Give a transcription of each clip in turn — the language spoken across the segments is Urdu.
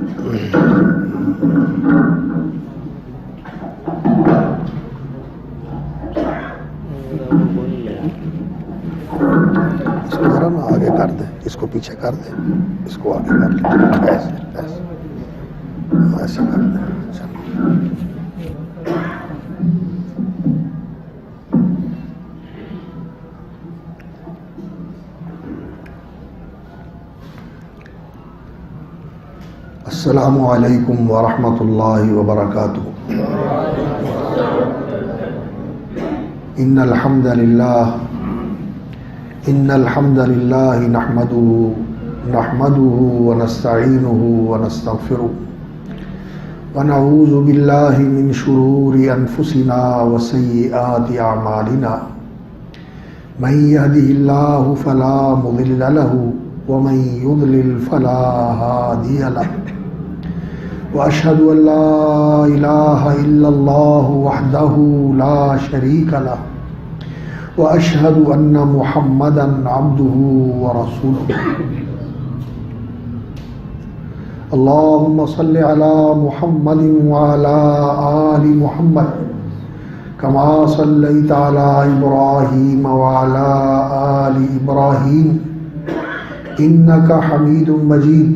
اس کو ذرا نا آگے کر دیں، اس کو پیچھے کر دیں، اس کو آگے کر لیں، ایسے کر دیں۔ السلام علیکم ورحمۃ اللہ وبرکاتہ۔ ان الحمد للہ نحمده ونستعینه ونستغفره ونعوذ باللہ من شرور انفسنا وسیئات اعمالنا من يهده اللہ فلا مضل له ومن يضلل فلا هادی له وأشهد أن لا إله إلا الله وحده لا شريك له وأشهد أن محمدا عبده ورسوله اللهم صل على محمد وعلى آل محمد كما صليت على إبراهيم وعلى آل إبراهيم إنك حميد مجيد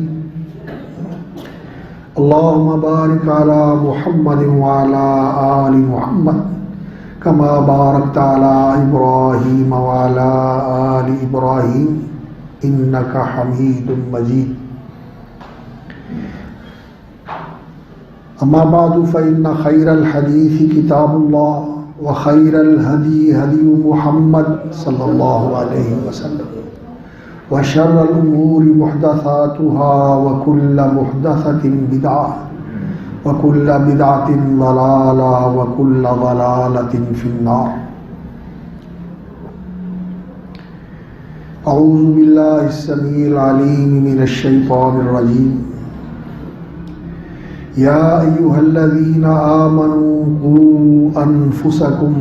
اللهم بارك على محمد وعلى آل محمد كما باركت على إبراهيم وعلى آل إبراهيم إنك حميد مجيد أما بعد فإن خير الحديث كتاب الله وخير الهدي هدي محمد صلى الله عليه وسلم وشر الأمور محدثاتها وكل محدثة بدعة وكل بدعة ضلالة وكل ضلالة في النار أعوذ بالله السميع العليم من الشيطان الرجيم يا أيها الذين آمنوا قوا أنفسكم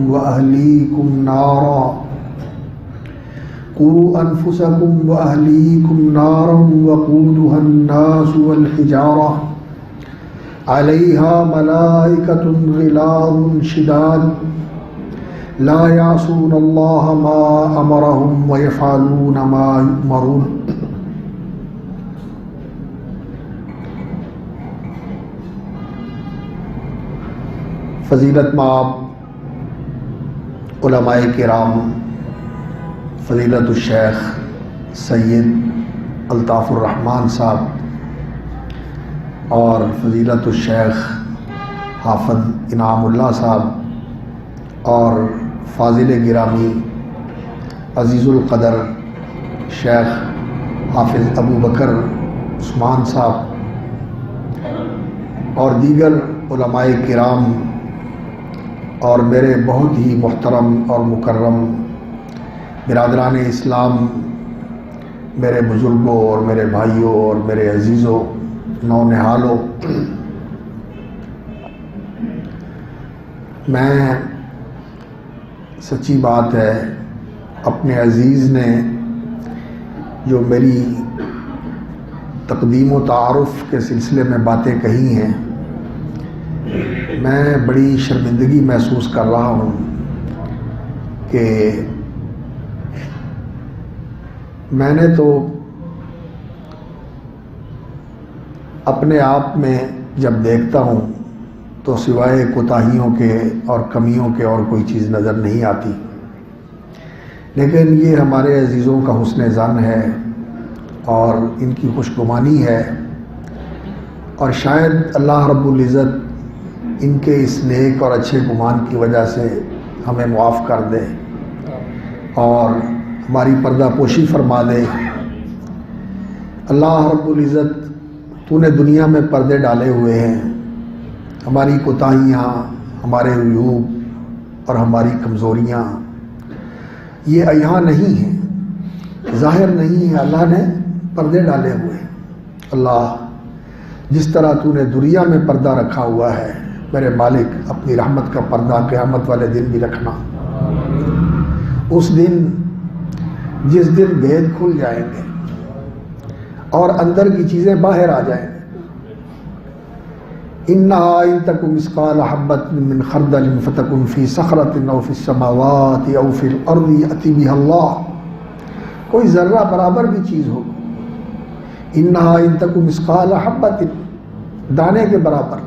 وأهليكم نارا وقودها الناس والحجارة عليها ملائكة غلاظ شداد لا يعصون الله ما أمرهم ويفعلون ما يؤمرون فضیلت مآب علماء کرام فضیلت الشیخ سید الطاف الرحمن صاحب اور فضیلت الشیخ حافظ انعام اللہ صاحب اور فاضل گرامی عزیز القدر شیخ حافظ ابو بکر عثمان صاحب اور دیگر علماء کرام اور میرے بہت ہی محترم اور مکرم برادران اسلام، میرے بزرگوں اور میرے بھائیوں اور میرے عزیزوں، نونہالوں، میں سچی بات ہے اپنے عزیز نے جو میری تقدیم و تعارف کے سلسلے میں باتیں کہی ہیں، میں بڑی شرمندگی محسوس کر رہا ہوں کہ میں نے تو اپنے آپ میں جب دیکھتا ہوں تو سوائے کوتاہیوں کے اور کمیوں کے اور کوئی چیز نظر نہیں آتی، لیکن یہ ہمارے عزیزوں کا حسن ظن ہے اور ان کی خوشگمانی ہے، اور شاید اللہ رب العزت ان کے اس نیک اور اچھے گمان کی وجہ سے ہمیں معاف کر دے اور ہماری پردہ پوشی فرما دے۔ اللہ رب العزت تو نے دنیا میں پردے ڈالے ہوئے ہیں، ہماری کوتاہیاں، ہمارے عیوب اور ہماری کمزوریاں یہ عیاں نہیں ہیں، ظاہر نہیں ہے، اللہ نے پردے ڈالے ہوئے ہیں۔ اللہ جس طرح تو نے دنیا میں پردہ رکھا ہوا ہے، میرے مالک اپنی رحمت کا پردہ قیامت والے دن بھی رکھنا، اس دن جس دن بھید کھل جائیں گے اور اندر کی چیزیں باہر آ جائیں گے، انہا ان تک مثقال حبۃ من خردل فتکن فی صخرۃ او فی السماوات او فی الارض یأتی بہا اللہ، کوئی ذرہ برابر بھی چیز ہو، انہا ان تک مثقال حبۃ، دانے کے برابر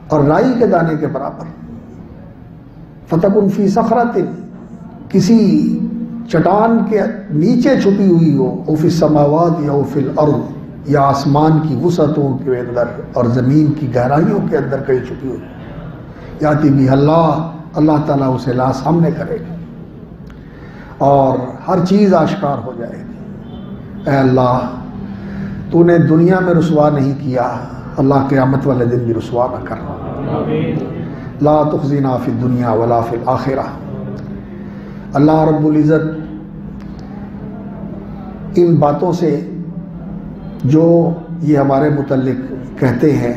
اور رائی کے دانے کے برابر، فتکن فی صخرۃ، کسی چٹان کے نیچے چھپی ہوئی ہو، او فی السماوات یا او فی الارض، یا آسمان کی وسعتوں کے اندر اور زمین کی گہرائیوں کے اندر کہیں چھپی ہوئی، یاتی بھی اللہ تعالیٰ اسے لا سامنے کرے گا اور ہر چیز آشکار ہو جائے گی۔ اے اللہ، تو نے دنیا میں رسوا نہیں کیا، اللہ قیامت والے دن بھی رسوا نہ کر، لا تخزنا فی الدنیا ولا فی الآخرہ۔ اللہ رب العزت ان باتوں سے جو یہ ہمارے متعلق کہتے ہیں،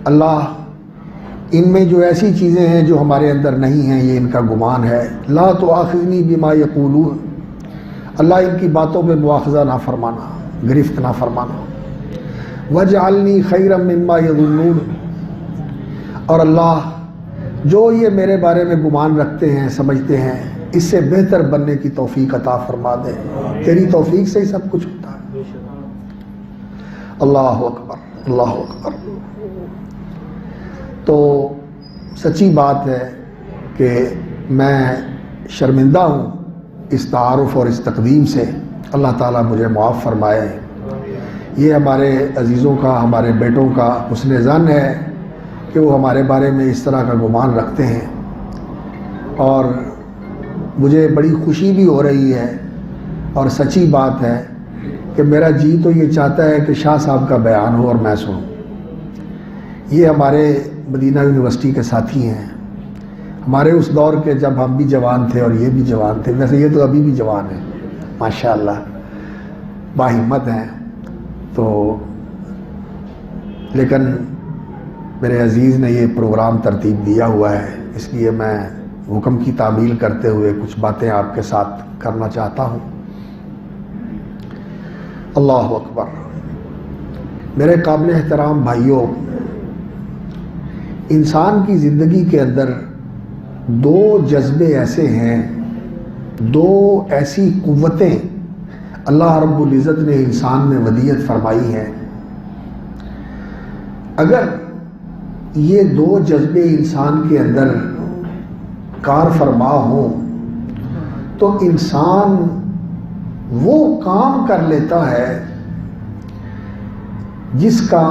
اللہ ان میں جو ایسی چیزیں ہیں جو ہمارے اندر نہیں ہیں، یہ ان کا گمان ہے، لا تؤاخذنی بما یقولون، اللہ ان کی باتوں پہ مواخذہ نہ فرمانا، گرفت نہ فرمانا، واجعلنی خیرا مما یظنون، اور اللہ جو یہ میرے بارے میں گمان رکھتے ہیں، سمجھتے ہیں، اس سے بہتر بننے کی توفیق عطا فرما دے، تیری توفیق سے ہی سب کچھ ہوتا ہے۔ اللہ اکبر، اللہ اکبر۔ تو سچی بات ہے کہ میں شرمندہ ہوں اس تعارف اور اس تقدیم سے، اللہ تعالیٰ مجھے معاف فرمائے۔ یہ ہمارے عزیزوں کا، ہمارے بیٹوں کا حسن ظن ہے کہ وہ ہمارے بارے میں اس طرح کا گمان رکھتے ہیں، اور مجھے بڑی خوشی بھی ہو رہی ہے، اور سچی بات ہے کہ میرا جی تو یہ چاہتا ہے کہ شاہ صاحب کا بیان ہو اور میں سنوں۔ یہ ہمارے مدینہ یونیورسٹی کے ساتھی ہیں، ہمارے اس دور کے جب ہم بھی جوان تھے اور یہ بھی جوان تھے، ویسے یہ تو ابھی بھی جوان ہیں ماشاءاللہ، باہمت ہیں، تو لیکن میرے عزیز نے یہ پروگرام ترتیب دیا ہوا ہے، اس لیے میں حکم کی تعمیل کرتے ہوئے کچھ باتیں آپ کے ساتھ کرنا چاہتا ہوں۔ اللہ اکبر۔ میرے قابل احترام بھائیوں، انسان کی زندگی کے اندر دو جذبے ایسے ہیں، دو ایسی قوتیں اللہ رب العزت نے انسان میں ودیعت فرمائی ہیں، اگر یہ دو جذبے انسان کے اندر کار فرما ہوں تو انسان وہ کام کر لیتا ہے جس کا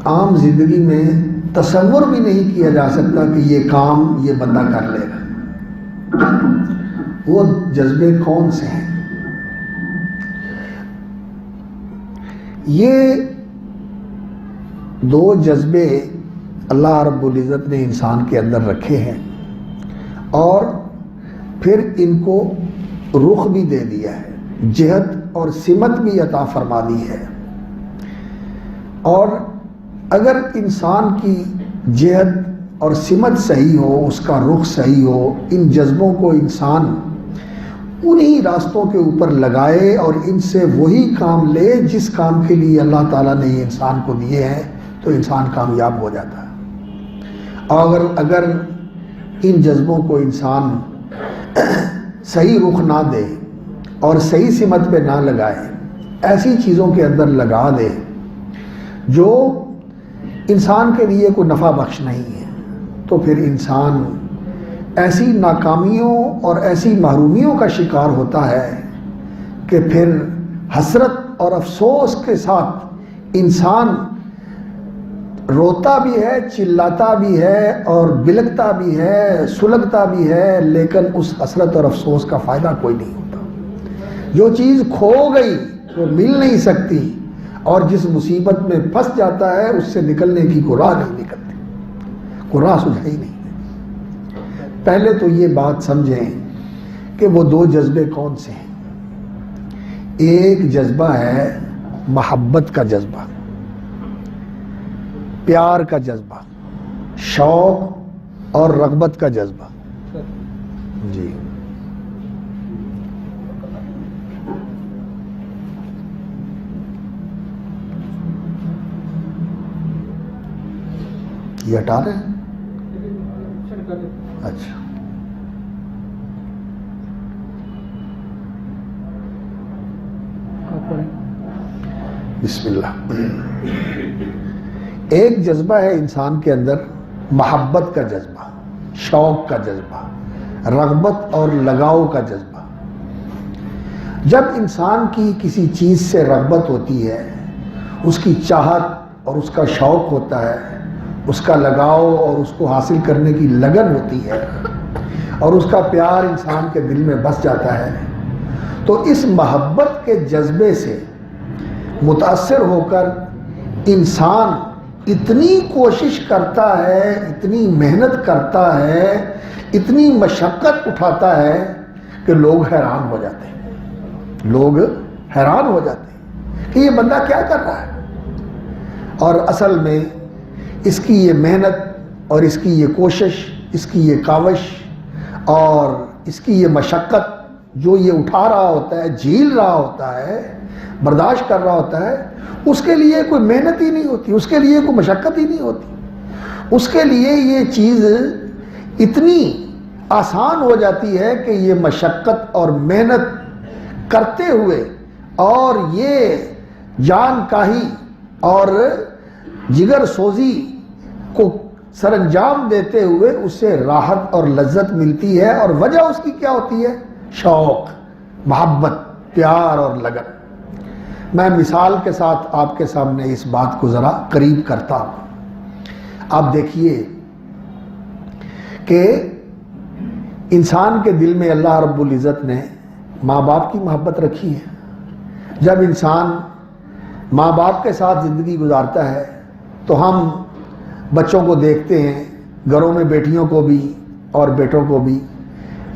عام زندگی میں تصور بھی نہیں کیا جا سکتا کہ یہ کام یہ بندہ کر لے گا۔ وہ جذبے کون سے ہیں؟ یہ دو جذبے اللہ رب العزت نے انسان کے اندر رکھے ہیں، اور پھر ان کو رخ بھی دے دیا ہے، جہت اور سمت بھی عطا فرما دی ہے۔ اور اگر انسان کی جہت اور سمت صحیح ہو، اس کا رخ صحیح ہو، ان جذبوں کو انسان انہی راستوں کے اوپر لگائے اور ان سے وہی کام لے جس کام کے لیے اللہ تعالیٰ نے یہ انسان کو دیے ہیں، تو انسان کامیاب ہو جاتا ہے۔ اور اگر ان جذبوں کو انسان صحیح رخ نہ دے اور صحیح سمت پہ نہ لگائے، ایسی چیزوں کے اندر لگا دے جو انسان کے لیے کوئی نفع بخش نہیں ہے، تو پھر انسان ایسی ناکامیوں اور ایسی محرومیوں کا شکار ہوتا ہے کہ پھر حسرت اور افسوس کے ساتھ انسان روتا بھی ہے، چلاتا بھی ہے اور بلکتا بھی ہے، سلگتا بھی ہے، لیکن اس حسرت اور افسوس کا فائدہ کوئی نہیں ہوتا۔ جو چیز کھو گئی وہ مل نہیں سکتی، اور جس مصیبت میں پھنس جاتا ہے اس سے نکلنے کی کوئی راہ نہیں نکلتی، کوئی راہ سجھائی نہیں۔ پہلے تو یہ بات سمجھیں کہ وہ دو جذبے کون سے ہیں۔ ایک جذبہ ہے محبت کا جذبہ، پیار کا جذبہ، شوق اور رغبت کا جذبہ۔ جی یہ ہٹا رہے ہیں؟ اچھا، بسم اللہ۔ ایک جذبہ ہے انسان کے اندر، محبت کا جذبہ، شوق کا جذبہ، رغبت اور لگاؤ کا جذبہ۔ جب انسان کی کسی چیز سے رغبت ہوتی ہے، اس کی چاہت اور اس کا شوق ہوتا ہے، اس کا لگاؤ اور اس کو حاصل کرنے کی لگن ہوتی ہے، اور اس کا پیار انسان کے دل میں بس جاتا ہے، تو اس محبت کے جذبے سے متاثر ہو کر انسان اتنی کوشش کرتا ہے، اتنی محنت کرتا ہے، اتنی مشقت اٹھاتا ہے کہ لوگ حیران ہو جاتے ہیں۔ لوگ حیران ہو جاتے ہیں کہ یہ بندہ کیا کر رہا ہے، اور اصل میں اس کی یہ محنت اور اس کی یہ کوشش، اس کی یہ کاوش اور اس کی یہ مشقت جو یہ اٹھا رہا ہوتا ہے، جھیل رہا ہوتا ہے، برداشت کر رہا ہوتا ہے، اس کے لیے کوئی محنت ہی نہیں ہوتی، اس کے لیے کوئی مشقت ہی نہیں ہوتی۔ اس کے لیے یہ چیز اتنی آسان ہو جاتی ہے کہ یہ مشقت اور محنت کرتے ہوئے اور یہ جان کاہی اور جگر سوزی کو سر انجام دیتے ہوئے اس سے راحت اور لذت ملتی ہے، اور وجہ اس کی کیا ہوتی ہے؟ شوق، محبت، پیار اور لگن۔ میں مثال کے ساتھ آپ کے سامنے اس بات کو ذرا قریب کرتا ہوں۔ آپ دیکھیے کہ انسان کے دل میں اللہ رب العزت نے ماں باپ کی محبت رکھی ہے۔ جب انسان ماں باپ کے ساتھ زندگی گزارتا ہے تو ہم بچوں کو دیکھتے ہیں، گھروں میں بیٹیوں کو بھی اور بیٹوں کو بھی،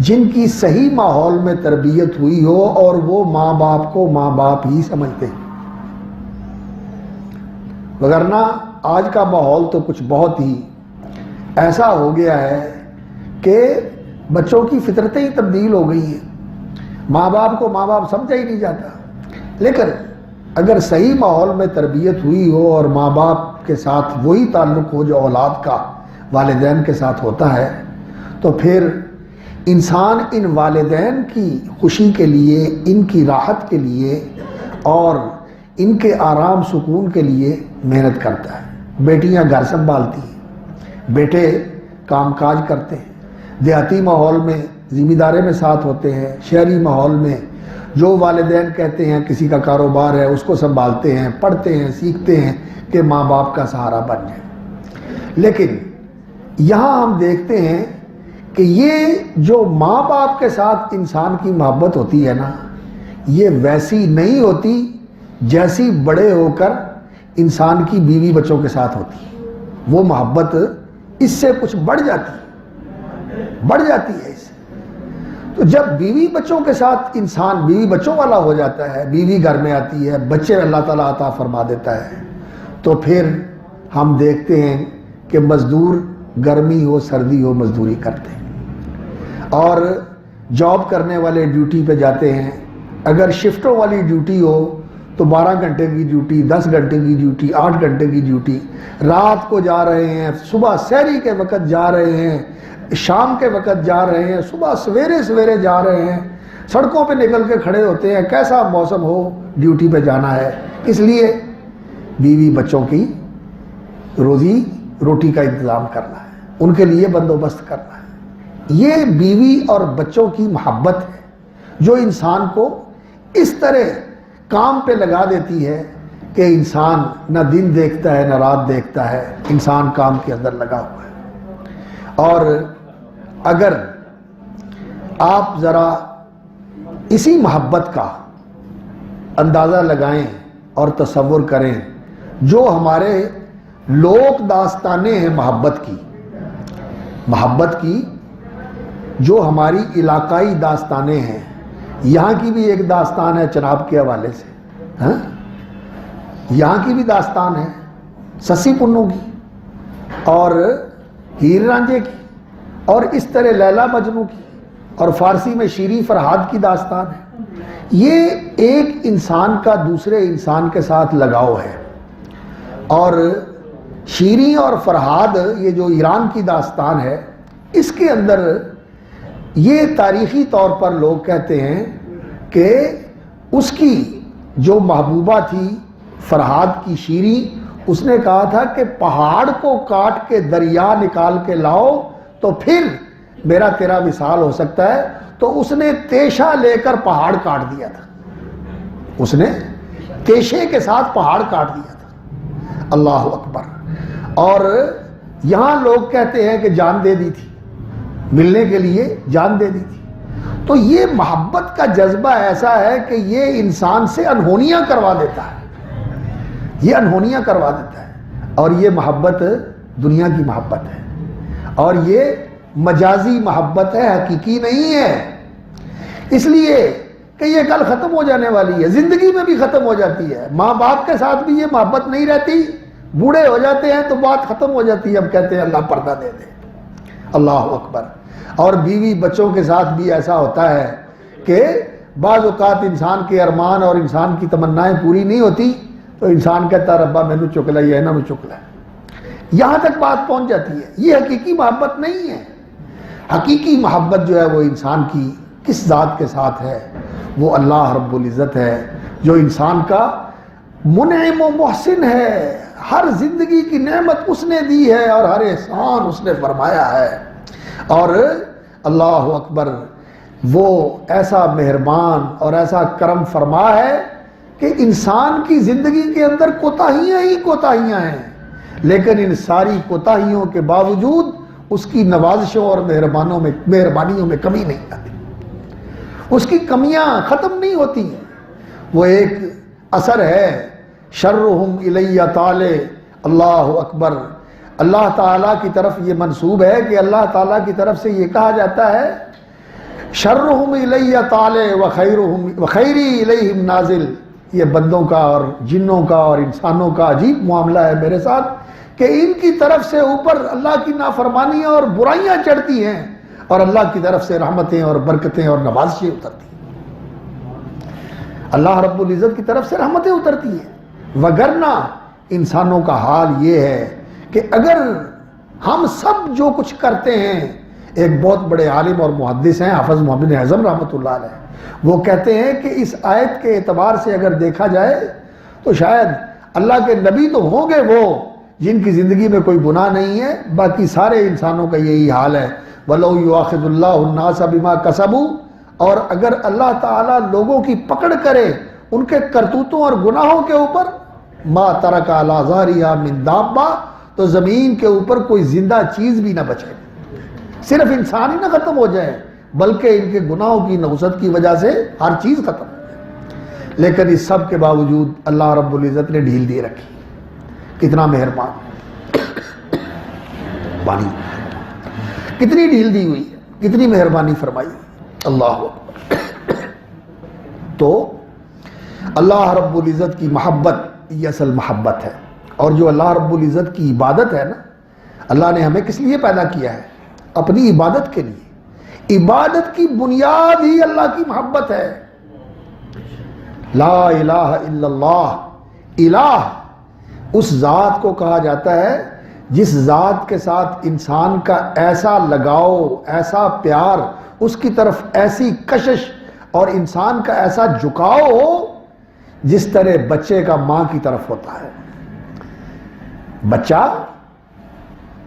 جن کی صحیح ماحول میں تربیت ہوئی ہو اور وہ ماں باپ کو ماں باپ ہی سمجھتے ہیں۔ وگرنہ آج کا ماحول تو کچھ بہت ہی ایسا ہو گیا ہے کہ بچوں کی فطرتیں ہی تبدیل ہو گئی ہیں، ماں باپ کو ماں باپ سمجھا ہی نہیں جاتا۔ لیکن اگر صحیح ماحول میں تربیت ہوئی ہو اور ماں باپ کے ساتھ وہی تعلق ہو جو اولاد کا والدین کے ساتھ ہوتا ہے، تو پھر انسان ان والدین کی خوشی کے لیے، ان کی راحت کے لیے اور ان کے آرام سکون کے لیے محنت کرتا ہے۔ بیٹیاں گھر سنبھالتی ہیں، بیٹے کام کاج کرتے ہیں، دیہاتی ماحول میں ذمہ داری میں ساتھ ہوتے ہیں، شہری ماحول میں جو والدین کہتے ہیں کسی کا کاروبار ہے اس کو سنبھالتے ہیں، پڑھتے ہیں، سیکھتے ہیں کہ ماں باپ کا سہارا بن جائے۔ لیکن یہاں ہم دیکھتے ہیں کہ یہ جو ماں باپ کے ساتھ انسان کی محبت ہوتی ہے نا، یہ ویسی نہیں ہوتی جیسی بڑے ہو کر انسان کی بیوی بچوں کے ساتھ ہوتی ہے۔ وہ محبت اس سے کچھ بڑھ جاتی ہے اس سے۔ تو جب بیوی بچوں کے ساتھ انسان بیوی بچوں والا ہو جاتا ہے، بیوی گھر میں آتی ہے، بچے اللہ تعالیٰ عطا فرما دیتا ہے، تو پھر ہم دیکھتے ہیں کہ مزدور گرمی ہو سردی ہو مزدوری کرتے ہیں، اور جاب کرنے والے ڈیوٹی پہ جاتے ہیں۔ اگر شفٹوں والی ڈیوٹی ہو تو 12 گھنٹے کی ڈیوٹی، 10 گھنٹے کی ڈیوٹی، 8 گھنٹے کی ڈیوٹی، رات کو جا رہے ہیں، صبح سحری کے وقت جا رہے ہیں، شام کے وقت جا رہے ہیں، صبح سویرے جا رہے ہیں، سڑکوں پہ نکل کے کھڑے ہوتے ہیں، کیسا موسم ہو ڈیوٹی پہ جانا ہے، اس لیے بیوی بچوں کی روزی روٹی کا انتظام کرنا ہے، ان کے لیے بندوبست کرنا ہے۔ یہ بیوی اور بچوں کی محبت ہے جو انسان کو اس طرح کام پہ لگا دیتی ہے کہ انسان نہ دن دیکھتا ہے نہ رات دیکھتا ہے، انسان کام کے اندر لگا ہوا ہے۔ اور اگر آپ ذرا اسی محبت کا اندازہ لگائیں اور تصور کریں جو ہمارے لوک داستانیں ہیں محبت کی جو ہماری علاقائی داستانیں ہیں، یہاں کی بھی ایک داستان ہے چناب کے حوالے سے، یہاں کی بھی داستان ہے سسی پنو کی اور ہیر رانجھے کی، اور اس طرح لیلا مجنوں کی، اور فارسی میں شیریں فرہاد کی داستان ہے۔ یہ ایک انسان کا دوسرے انسان کے ساتھ لگاؤ ہے، اور شیریں اور فرہاد یہ جو ایران کی داستان ہے، اس کے اندر یہ تاریخی طور پر لوگ کہتے ہیں کہ اس کی جو محبوبہ تھی فرہاد کی شیریں، اس نے کہا تھا کہ پہاڑ کو کاٹ کے دریا نکال کے لاؤ تو پھر میرا تیرا وصال ہو سکتا ہے. تو اس نے تیشہ لے کر پہاڑ کاٹ دیا تھا، اس نے تیشے کے ساتھ پہاڑ کاٹ دیا تھا. اللہ اکبر. اور یہاں لوگ کہتے ہیں کہ جان دے دی تھی، ملنے کے لیے جان دے دی تھی. تو یہ محبت کا جذبہ ایسا ہے کہ یہ انسان سے انہونیاں کروا دیتا ہے، یہ انہونیاں کروا دیتا ہے. اور یہ محبت دنیا کی محبت ہے، اور یہ مجازی محبت ہے، حقیقی نہیں ہے. اس لیے کہ یہ کل ختم ہو جانے والی ہے، زندگی میں بھی ختم ہو جاتی ہے. ماں باپ کے ساتھ بھی یہ محبت نہیں رہتی، بوڑھے ہو جاتے ہیں تو بات ختم ہو جاتی ہے. اب کہتے ہیں اللہ پردہ دے دے. اللہ اکبر. اور بیوی بچوں کے ساتھ بھی ایسا ہوتا ہے کہ بعض اوقات انسان کے ارمان اور انسان کی تمنائیں پوری نہیں ہوتی تو انسان کہتا ہے ربا مینو چک لیا ہے نا میں چک لیا. یہاں تک بات پہنچ جاتی ہے. یہ حقیقی محبت نہیں ہے. حقیقی محبت جو ہے وہ انسان کی کس ذات کے ساتھ ہے؟ وہ اللہ رب العزت ہے جو انسان کا منعم و محسن ہے. ہر زندگی کی نعمت اس نے دی ہے اور ہر احسان اس نے فرمایا ہے. اور اللہ اکبر، وہ ایسا مہربان اور ایسا کرم فرما ہے کہ انسان کی زندگی کے اندر کوتاہیاں ہی کوتاہیاں ہیں، لیکن ان ساری کوتاہیوں کے باوجود اس کی نوازشوں اور مہربانیوں میں کمی نہیں آتی. اس کی کمیاں ختم نہیں ہوتی. وہ ایک اثر ہے شرہم الیہ تعالی. اللہ اکبر. اللہ تعالیٰ کی طرف یہ منسوب ہے کہ اللہ تعالیٰ کی طرف سے یہ کہا جاتا ہے شرہم الیہ تعالی وخیری الیہم نازل. یہ بندوں کا اور جنوں کا اور انسانوں کا عجیب معاملہ ہے میرے ساتھ کہ ان کی طرف سے اوپر اللہ کی نافرمانیاں اور برائیاں چڑھتی ہیں اور اللہ کی طرف سے رحمتیں اور برکتیں اور نوازشیں اترتی ہیں. اللہ رب العزت کی طرف سے رحمتیں اترتی ہیں. وگرنہ انسانوں کا حال یہ ہے کہ اگر ہم سب جو کچھ کرتے ہیں، ایک بہت بڑے عالم اور محدث ہیں حافظ محمد بن حزم رحمۃ اللہ علیہ، وہ کہتے ہیں کہ اس آیت کے اعتبار سے اگر دیکھا جائے تو شاید اللہ کے نبی تو ہوں گے وہ جن کی زندگی میں کوئی گناہ نہیں ہے، باقی سارے انسانوں کا یہی حال ہے. وَلَوْ يُؤَاخِذُ اللَّهُ النَّاسَ بِمَا كَسَبُوا. اور اگر اللہ تعالیٰ لوگوں کی پکڑ کرے ان کے کرتوتوں اور گناہوں کے اوپر، مَا تَرَكَ عَلَىٰ ظَهْرِهَا مِن دَابَّةٍ، تو زمین کے اوپر کوئی زندہ چیز بھی نہ بچے. صرف انسان ہی نہ ختم ہو جائے بلکہ ان کے گناہوں کی نحوست کی وجہ سے ہر چیز ختم ہو جائے. لیکن اس سب کے باوجود اللہ رب العزت نے ڈھیل دی رکھی. کتنا مہربان، کتنی ڈھیل دی ہوئی ہے، کتنی مہربانی فرمائی. اللہ اکبر. تو اللہ رب العزت کی محبت یہ اصل محبت ہے. اور جو اللہ رب العزت کی عبادت ہے نا، اللہ نے ہمیں کس لیے پیدا کیا ہے؟ اپنی عبادت کے لیے. عبادت کی بنیاد ہی اللہ کی محبت ہے. لا الہ الا اللہ. الہ اس ذات کو کہا جاتا ہے جس ذات کے ساتھ انسان کا ایسا لگاؤ، ایسا پیار، اس کی طرف ایسی کشش اور انسان کا ایسا جھکاؤ ہو جس طرح بچے کا ماں کی طرف ہوتا ہے. بچہ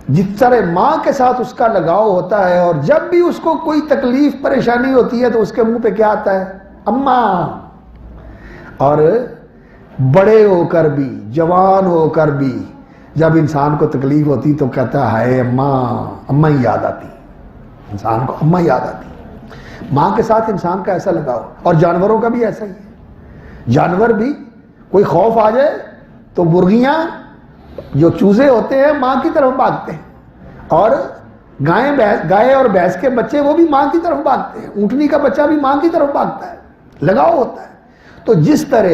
جس طرح ماں کے ساتھ اس کا لگاؤ ہوتا ہے، اور جب بھی اس کو کوئی تکلیف پریشانی ہوتی ہے تو اس کے منہ پہ کیا آتا ہے؟ اماں. اور بڑے ہو کر بھی، جوان ہو کر بھی جب انسان کو تکلیف ہوتی تو کہتا ہے ہائے اماں. اماں ہی یاد آتی، انسان کو اماں یاد آتی. ماں کے ساتھ انسان کا ایسا لگاؤ. اور جانوروں کا بھی ایسا ہی ہے. جانور بھی کوئی خوف آ جائے تو مرغیاں جو چوزے ہوتے ہیں ماں کی طرف بھاگتے ہیں، اور گائے اور بھینس کے بچے وہ بھی ماں کی طرف بھاگتے ہیں. اونٹنی کا بچہ بھی ماں کی طرف بھاگتا ہے. لگاؤ ہوتا ہے. تو جس طرح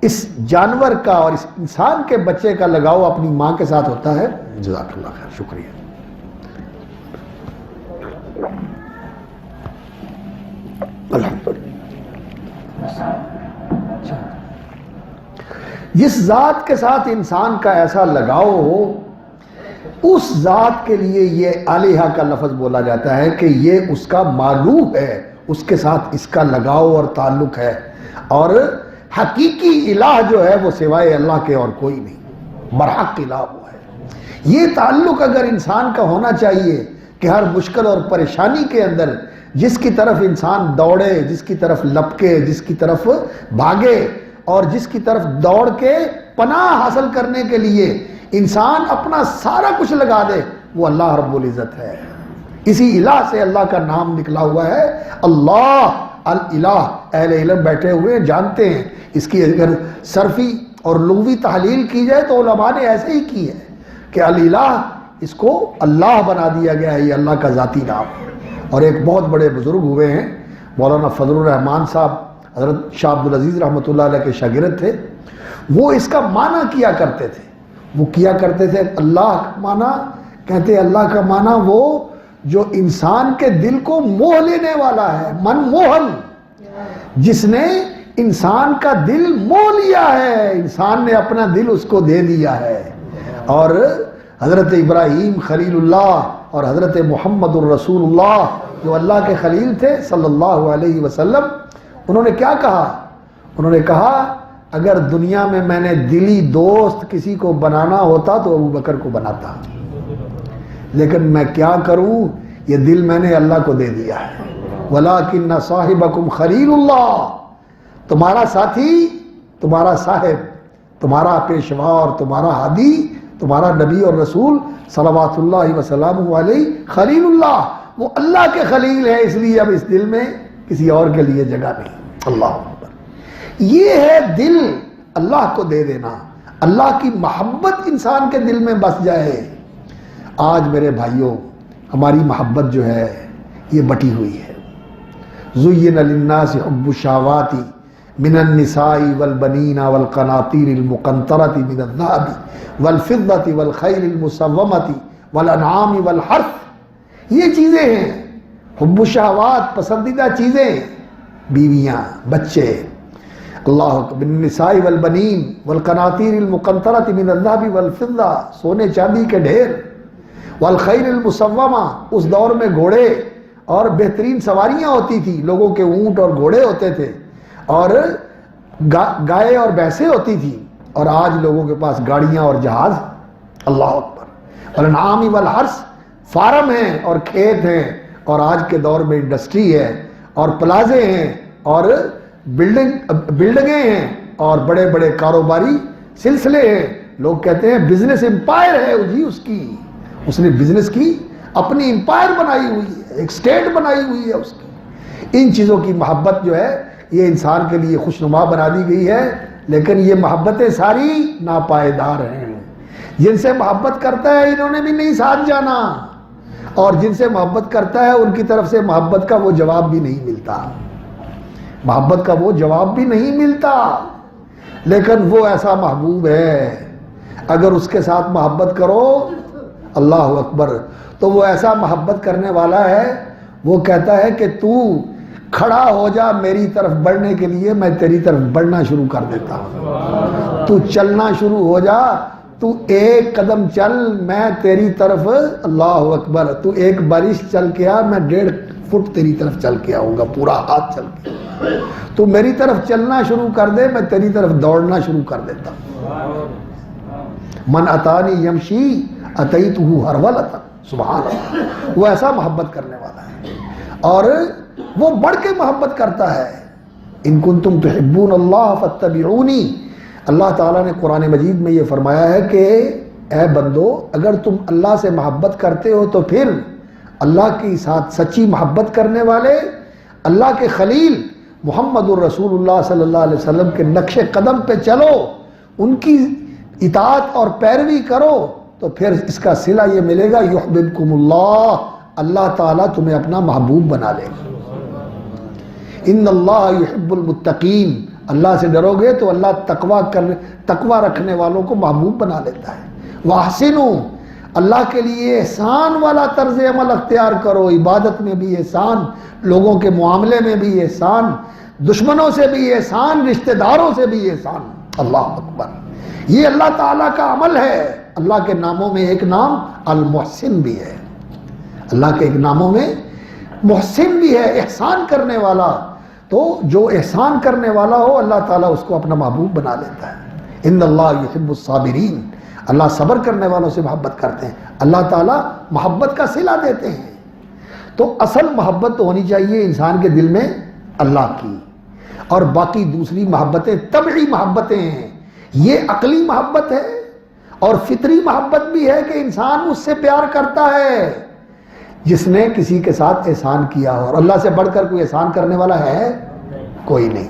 اس جانور کا اور اس انسان کے بچے کا لگاؤ اپنی ماں کے ساتھ ہوتا ہے. جزاک اللہ خیر. شکریہ. الحمدللہ. جس ذات کے ساتھ انسان کا ایسا لگاؤ ہو اس ذات کے لیے یہ الہ کا لفظ بولا جاتا ہے کہ یہ اس کا معلوف ہے، اس کے ساتھ اس کا لگاؤ اور تعلق ہے، اور حقیقی الہ جو ہے وہ سوائے اللہ کے اور کوئی نہیں، برحق الہ وہ ہے۔ یہ تعلق اگر انسان کا ہونا چاہیے کہ ہر مشکل اور پریشانی کے اندر جس کی طرف انسان دوڑے، جس کی طرف لپکے، جس کی طرف بھاگے، اور جس کی طرف دوڑ کے پناہ حاصل کرنے کے لیے انسان اپنا سارا کچھ لگا دے، وہ اللہ رب العزت ہے۔ اسی الہ سے اللہ کا نام نکلا ہوا ہے، اللہ الالہ۔ اہل علم بیٹھے ہوئے جانتے ہیں، اس کی اگر صرفی اور لغوی تحلیل کی جائے تو علماء نے ایسے ہی کی ہے کہ الالہ اس کو اللہ بنا دیا گیا ہے، یہ اللہ کا ذاتی نام۔ اور ایک بہت بڑے بزرگ ہوئے ہیں مولانا فضل الرحمان صاحب، حضرت شاہ عبد العزیز رحمۃ اللہ علیہ کے شاگرد تھے، وہ اس کا معنی کیا کرتے تھے۔ وہ کیا کرتے تھے اللہ کا معنی، کہتے اللہ کا معنی وہ جو انسان کے دل کو موہ لینے والا ہے، من موہن، جس نے انسان کا دل موہ لیا ہے، انسان نے اپنا دل اس کو دے دیا ہے۔ اور حضرت ابراہیم خلیل اللہ اور حضرت محمد الرسول اللہ جو اللہ کے خلیل تھے صلی اللہ علیہ وسلم، انہوں نے کیا کہا؟ انہوں نے کہا اگر دنیا میں میں نے دلی دوست کسی کو بنانا ہوتا تو ابو بکر کو بناتا، لیکن میں کیا کروں، یہ دل میں نے اللہ کو دے دیا ہے۔ وَلَٰكِنَّ صَاحِبَكُمْ خَلِيلُ اللَّهِ، تمہارا ساتھی، تمہارا صاحب، تمہارا پیشوا اور تمہارا ہادی، تمہارا نبی اور رسول صلوات اللہ وسلامہ علیہ خلیل اللہ، وہ اللہ کے خلیل ہے، اس لیے اب اس دل میں کسی اور کے لیے جگہ نہیں۔ اللہ اکبر۔ یہ ہے دل اللہ کو دے دینا، اللہ کی محبت انسان کے دل میں بس جائے۔ آج میرے بھائیوں ہماری محبت جو ہے یہ بٹی ہوئی ہے۔ زُيِّنَ لِلنَّاسِ حُبُّ الشَّهَوَاتِ مِنَ النِّسَاءِ وَالْبَنِينَ وَالْقَنَاطِيرِ الْمُقَنطَرَةِ مِنَ الذَّهَبِ وَالْفِضَّةِ وَالْخَيْلِ الْمُسَوَّمَةِ وَالْأَنْعَامِ وَالْحَرْثِ، یہ چیزیں ہیں حب الشہوات، پسندیدہ چیزیں، بیویاں، بچے۔ اللہ اکبر۔ النساء والبنین والقناطیر المقنطرۃ من الذهب والفضہ، سونے چاندی کے ڈھیر، والخیل المسومہ، اس دور میں گھوڑے اور بہترین سواریاں ہوتی تھی، لوگوں کے اونٹ اور گھوڑے ہوتے تھے، اور گائے اور بھینسیں ہوتی تھی، اور آج لوگوں کے پاس گاڑیاں اور جہاز۔ اللہ اکبر۔ والانعام والحرث، فارم ہیں اور کھیت ہیں، اور آج کے دور میں انڈسٹری ہے اور پلازے ہیں اور بلڈنگیں ہیں اور بڑے بڑے کاروباری سلسلے ہیں۔ لوگ کہتے ہیں بزنس امپائر ہے جی، اس نے بزنس کی اپنی امپائر بنائی ہوئی ہے، ایک سٹیٹ بنائی ہوئی ہے اس کی۔ ان چیزوں کی محبت جو ہے یہ انسان کے لیے خوشنما بنا دی گئی ہے، لیکن یہ محبتیں ساری ناپائیدار ہیں۔ جن سے محبت کرتا ہے انہوں نے بھی نہیں ساتھ جانا، اور جن سے محبت کرتا ہے ان کی طرف سے محبت کا وہ جواب بھی نہیں ملتا، محبت کا وہ جواب بھی نہیں ملتا۔ لیکن وہ ایسا محبوب ہے، اگر اس کے ساتھ محبت کرو، اللہ اکبر، تو وہ ایسا محبت کرنے والا ہے، وہ کہتا ہے کہ تو کھڑا ہو جا میری طرف بڑھنے کے لیے، میں تیری طرف بڑھنا شروع کر دیتا ہوں۔ تو چلنا شروع ہو جا، تو ایک قدم چل، میں تیری طرف، اللہ اکبر، تو ایک بارش چل کے آ، میں 1.5 فٹ تیری طرف چل کے آؤں گا، پورا ہاتھ چل کے۔ تو میری طرف چلنا شروع کر دے، میں تیری طرف دوڑنا شروع کر دیتا ہوں۔ من اتانی یمشی اتیتہ ہرولۃ، سبحان اللہ۔ وہ ایسا محبت کرنے والا ہے، اور وہ بڑھ کے محبت کرتا ہے۔ ان کنتم تحبون اللہ فاتبعونی، اللہ تعالیٰ نے قرآن مجید میں یہ فرمایا ہے کہ اے بندو، اگر تم اللہ سے محبت کرتے ہو تو پھر اللہ کے ساتھ سچی محبت کرنے والے اللہ کے خلیل محمد الرسول اللہ صلی اللہ علیہ وسلم کے نقش قدم پہ چلو، ان کی اطاعت اور پیروی کرو، تو پھر اس کا صلہ یہ ملے گا، یحببکم اللہ، اللہ تعالیٰ تمہیں اپنا محبوب بنا لے گا۔ ان اللہ یحب المتقین، اللہ سے ڈرو گے تو اللہ تقوی رکھنے والوں کو محبوب بنا لیتا ہے۔ واحسنوا، اللہ کے لیے احسان والا طرز عمل اختیار کرو، عبادت میں بھی احسان، لوگوں کے معاملے میں بھی احسان، دشمنوں سے بھی احسان، رشتہ داروں سے بھی احسان۔ اللہ اکبر۔ یہ اللہ تعالیٰ کا عمل ہے۔ اللہ کے ناموں میں ایک نام المحسن بھی ہے، اللہ کے ایک ناموں میں محسن بھی ہے، احسان کرنے والا۔ تو جو احسان کرنے والا ہو اللہ تعالیٰ اس کو اپنا محبوب بنا لیتا ہے۔ ان اللہ یحب الصابرین، اللہ صبر کرنے والوں سے محبت کرتے ہیں، اللہ تعالیٰ محبت کا صلہ دیتے ہیں۔ تو اصل محبت تو ہونی چاہیے انسان کے دل میں اللہ کی، اور باقی دوسری محبتیں طبعی محبتیں ہیں۔ یہ عقلی محبت ہے اور فطری محبت بھی ہے کہ انسان اس سے پیار کرتا ہے جس نے کسی کے ساتھ احسان کیا ہو، اور اللہ سے بڑھ کر کوئی احسان کرنے والا ہے کوئی نہیں۔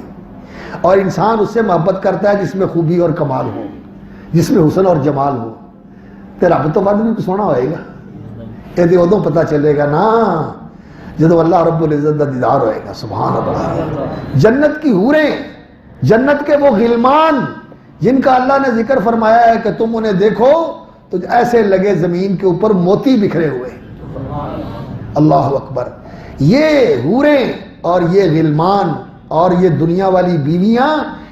اور انسان اس سے محبت کرتا ہے جس میں خوبی اور کمال ہو، جس میں حسن اور جمال ہو۔ تیرا رب تو بعد میں کچھ سونا ہوئے گا، یہ ادو پتہ چلے گا نا جب اللہ رب العزت کا دیدار ہوئے گا۔ سبحان اللہ۔ جنت کی حوریں، جنت کے وہ غلمان جن کا اللہ نے ذکر فرمایا ہے کہ تم انہیں دیکھو تو ایسے لگے زمین کے اوپر موتی بکھرے ہوئے۔ اللہ اکبر۔ یہ حوریں اور یہ غلمان اور یہ دنیا والی بیویاں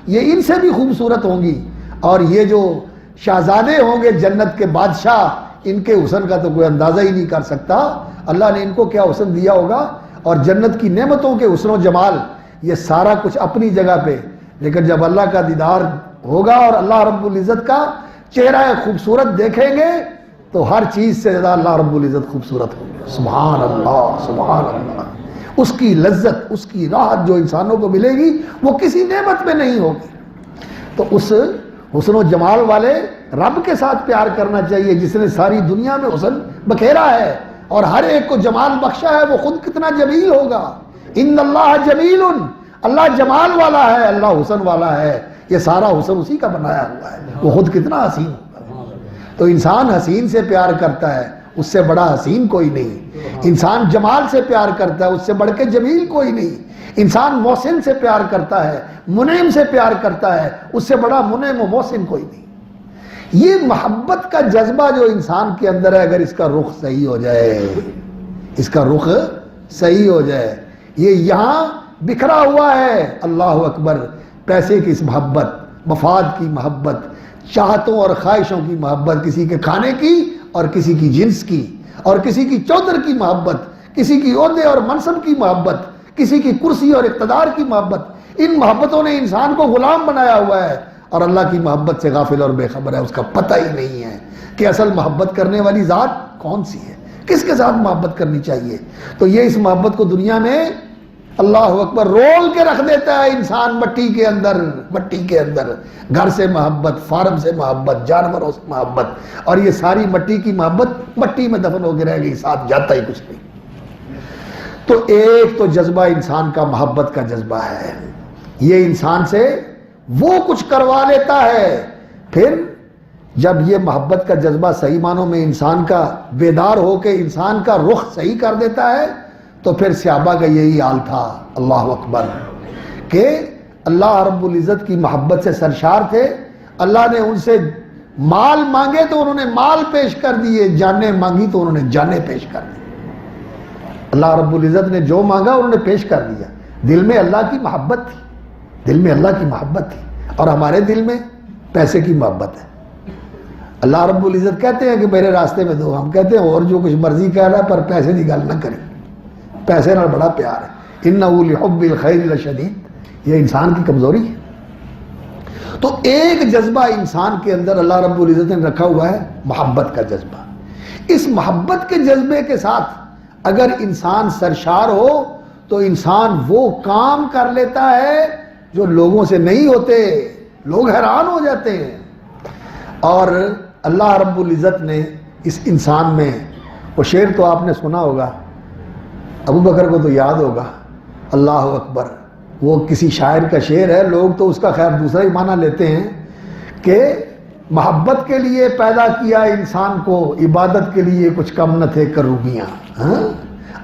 یہ ان سے بھی خوبصورت ہوں گی، اور یہ جو شہزادے ہوں گے جنت کے بادشاہ، ان کے حسن کا تو کوئی اندازہ ہی نہیں کر سکتا اللہ نے ان کو کیا حسن دیا ہوگا۔ اور جنت کی نعمتوں کے حسن و جمال یہ سارا کچھ اپنی جگہ پہ، لیکن جب اللہ کا دیدار ہوگا اور اللہ رب العزت کا چہرہ خوبصورت دیکھیں گے تو ہر چیز سے زیادہ اللہ رب العزت خوبصورت ہوگا۔ سبحان اللہ، سبحان اللہ۔ اس کی لذت، اس کی راحت جو انسانوں کو ملے گی وہ کسی نعمت میں نہیں ہوگی۔ تو اس حسن و جمال والے رب کے ساتھ پیار کرنا چاہیے جس نے ساری دنیا میں حسن بکھیرا ہے اور ہر ایک کو جمال بخشا ہے۔ وہ خود کتنا جمیل ہوگا۔ ان اللہ جمیل، اللہ جمال والا ہے، اللہ حسن والا ہے۔ یہ سارا حسن اسی کا بنایا ہوا ہے، وہ خود کتنا حسین ہوگا۔ تو انسان حسین سے پیار کرتا ہے، اس سے بڑا حسین کوئی نہیں۔ انسان جمال سے پیار کرتا ہے، اس سے بڑھ کے جمیل کوئی نہیں۔ انسان محسن سے پیار کرتا ہے، منعم سے پیار کرتا ہے، اس سے بڑا منعم و محسن کوئی نہیں۔ یہ محبت کا جذبہ جو انسان کے اندر ہے، اگر اس کا رخ صحیح ہو جائے، اس کا رخ صحیح ہو جائے، یہ یہاں بکھرا ہوا ہے۔ اللہ اکبر۔ پیسے کی محبت، مفاد کی محبت، چاہتوں اور خواہشوں کی محبت، کسی کے کھانے کی اور کسی کی جنس کی، اور کسی کی چودر کی محبت، کسی کی عہدے اور منصب کی محبت، کسی کی کرسی اور اقتدار کی محبت، ان محبتوں نے انسان کو غلام بنایا ہوا ہے، اور اللہ کی محبت سے غافل اور بے خبر ہے۔ اس کا پتہ ہی نہیں ہے کہ اصل محبت کرنے والی ذات کون سی ہے، کس کے ساتھ محبت کرنی چاہیے۔ تو یہ اس محبت کو دنیا میں اللہ اکبر رول کے رکھ دیتا ہے انسان، مٹی کے اندر، مٹی کے اندر، گھر سے محبت، فارم سے محبت، جانوروں سے محبت، اور یہ ساری مٹی کی محبت مٹی میں دفن ہو کے رہ گئی، ساتھ جاتا ہی کچھ نہیں۔ تو ایک تو جذبہ انسان کا محبت کا جذبہ ہے، یہ انسان سے وہ کچھ کروا لیتا ہے۔ پھر جب یہ محبت کا جذبہ صحیح معنوں میں انسان کا بیدار ہو کے انسان کا رخ صحیح کر دیتا ہے، تو پھر صحابہ کا یہی حال تھا۔ اللہ اکبر۔ کہ اللہ رب العزت کی محبت سے سرشار تھے، اللہ نے ان سے مال مانگے تو انہوں نے مال پیش کر دیے، جانیں مانگی تو انہوں نے جانیں پیش کر دی۔ اللہ رب العزت نے جو مانگا انہوں نے پیش کر دیا۔ دل میں اللہ کی محبت تھی، دل میں اللہ کی محبت تھی، اور ہمارے دل میں پیسے کی محبت ہے۔ اللہ رب العزت کہتے ہیں کہ میرے راستے میں دو، ہم کہتے ہیں اور جو کچھ مرضی کہہ رہا ہے پر پیسے کی گل نہ کریں، پیسے نال بڑا پیار ہے۔ انہ لحب الخیر لشدید، یہ انسان کی کمزوری ہے۔ تو ایک جذبہ انسان کے اندر اللہ رب العزت نے رکھا ہوا ہے، محبت کا جذبہ۔ اس محبت کے جذبے کے ساتھ اگر انسان سرشار ہو تو انسان وہ کام کر لیتا ہے جو لوگوں سے نہیں ہوتے، لوگ حیران ہو جاتے ہیں۔ اور اللہ رب العزت نے اس انسان میں، وہ شعر تو آپ نے سنا ہوگا، ابو بکر کو تو یاد ہوگا، اللہ اکبر، وہ کسی شاعر کا شعر ہے، لوگ تو اس کا خیر دوسرا ہی معنی لیتے ہیں کہ محبت کے لیے پیدا کیا انسان کو، عبادت کے لیے کچھ کم نہ تھے کروبیاں۔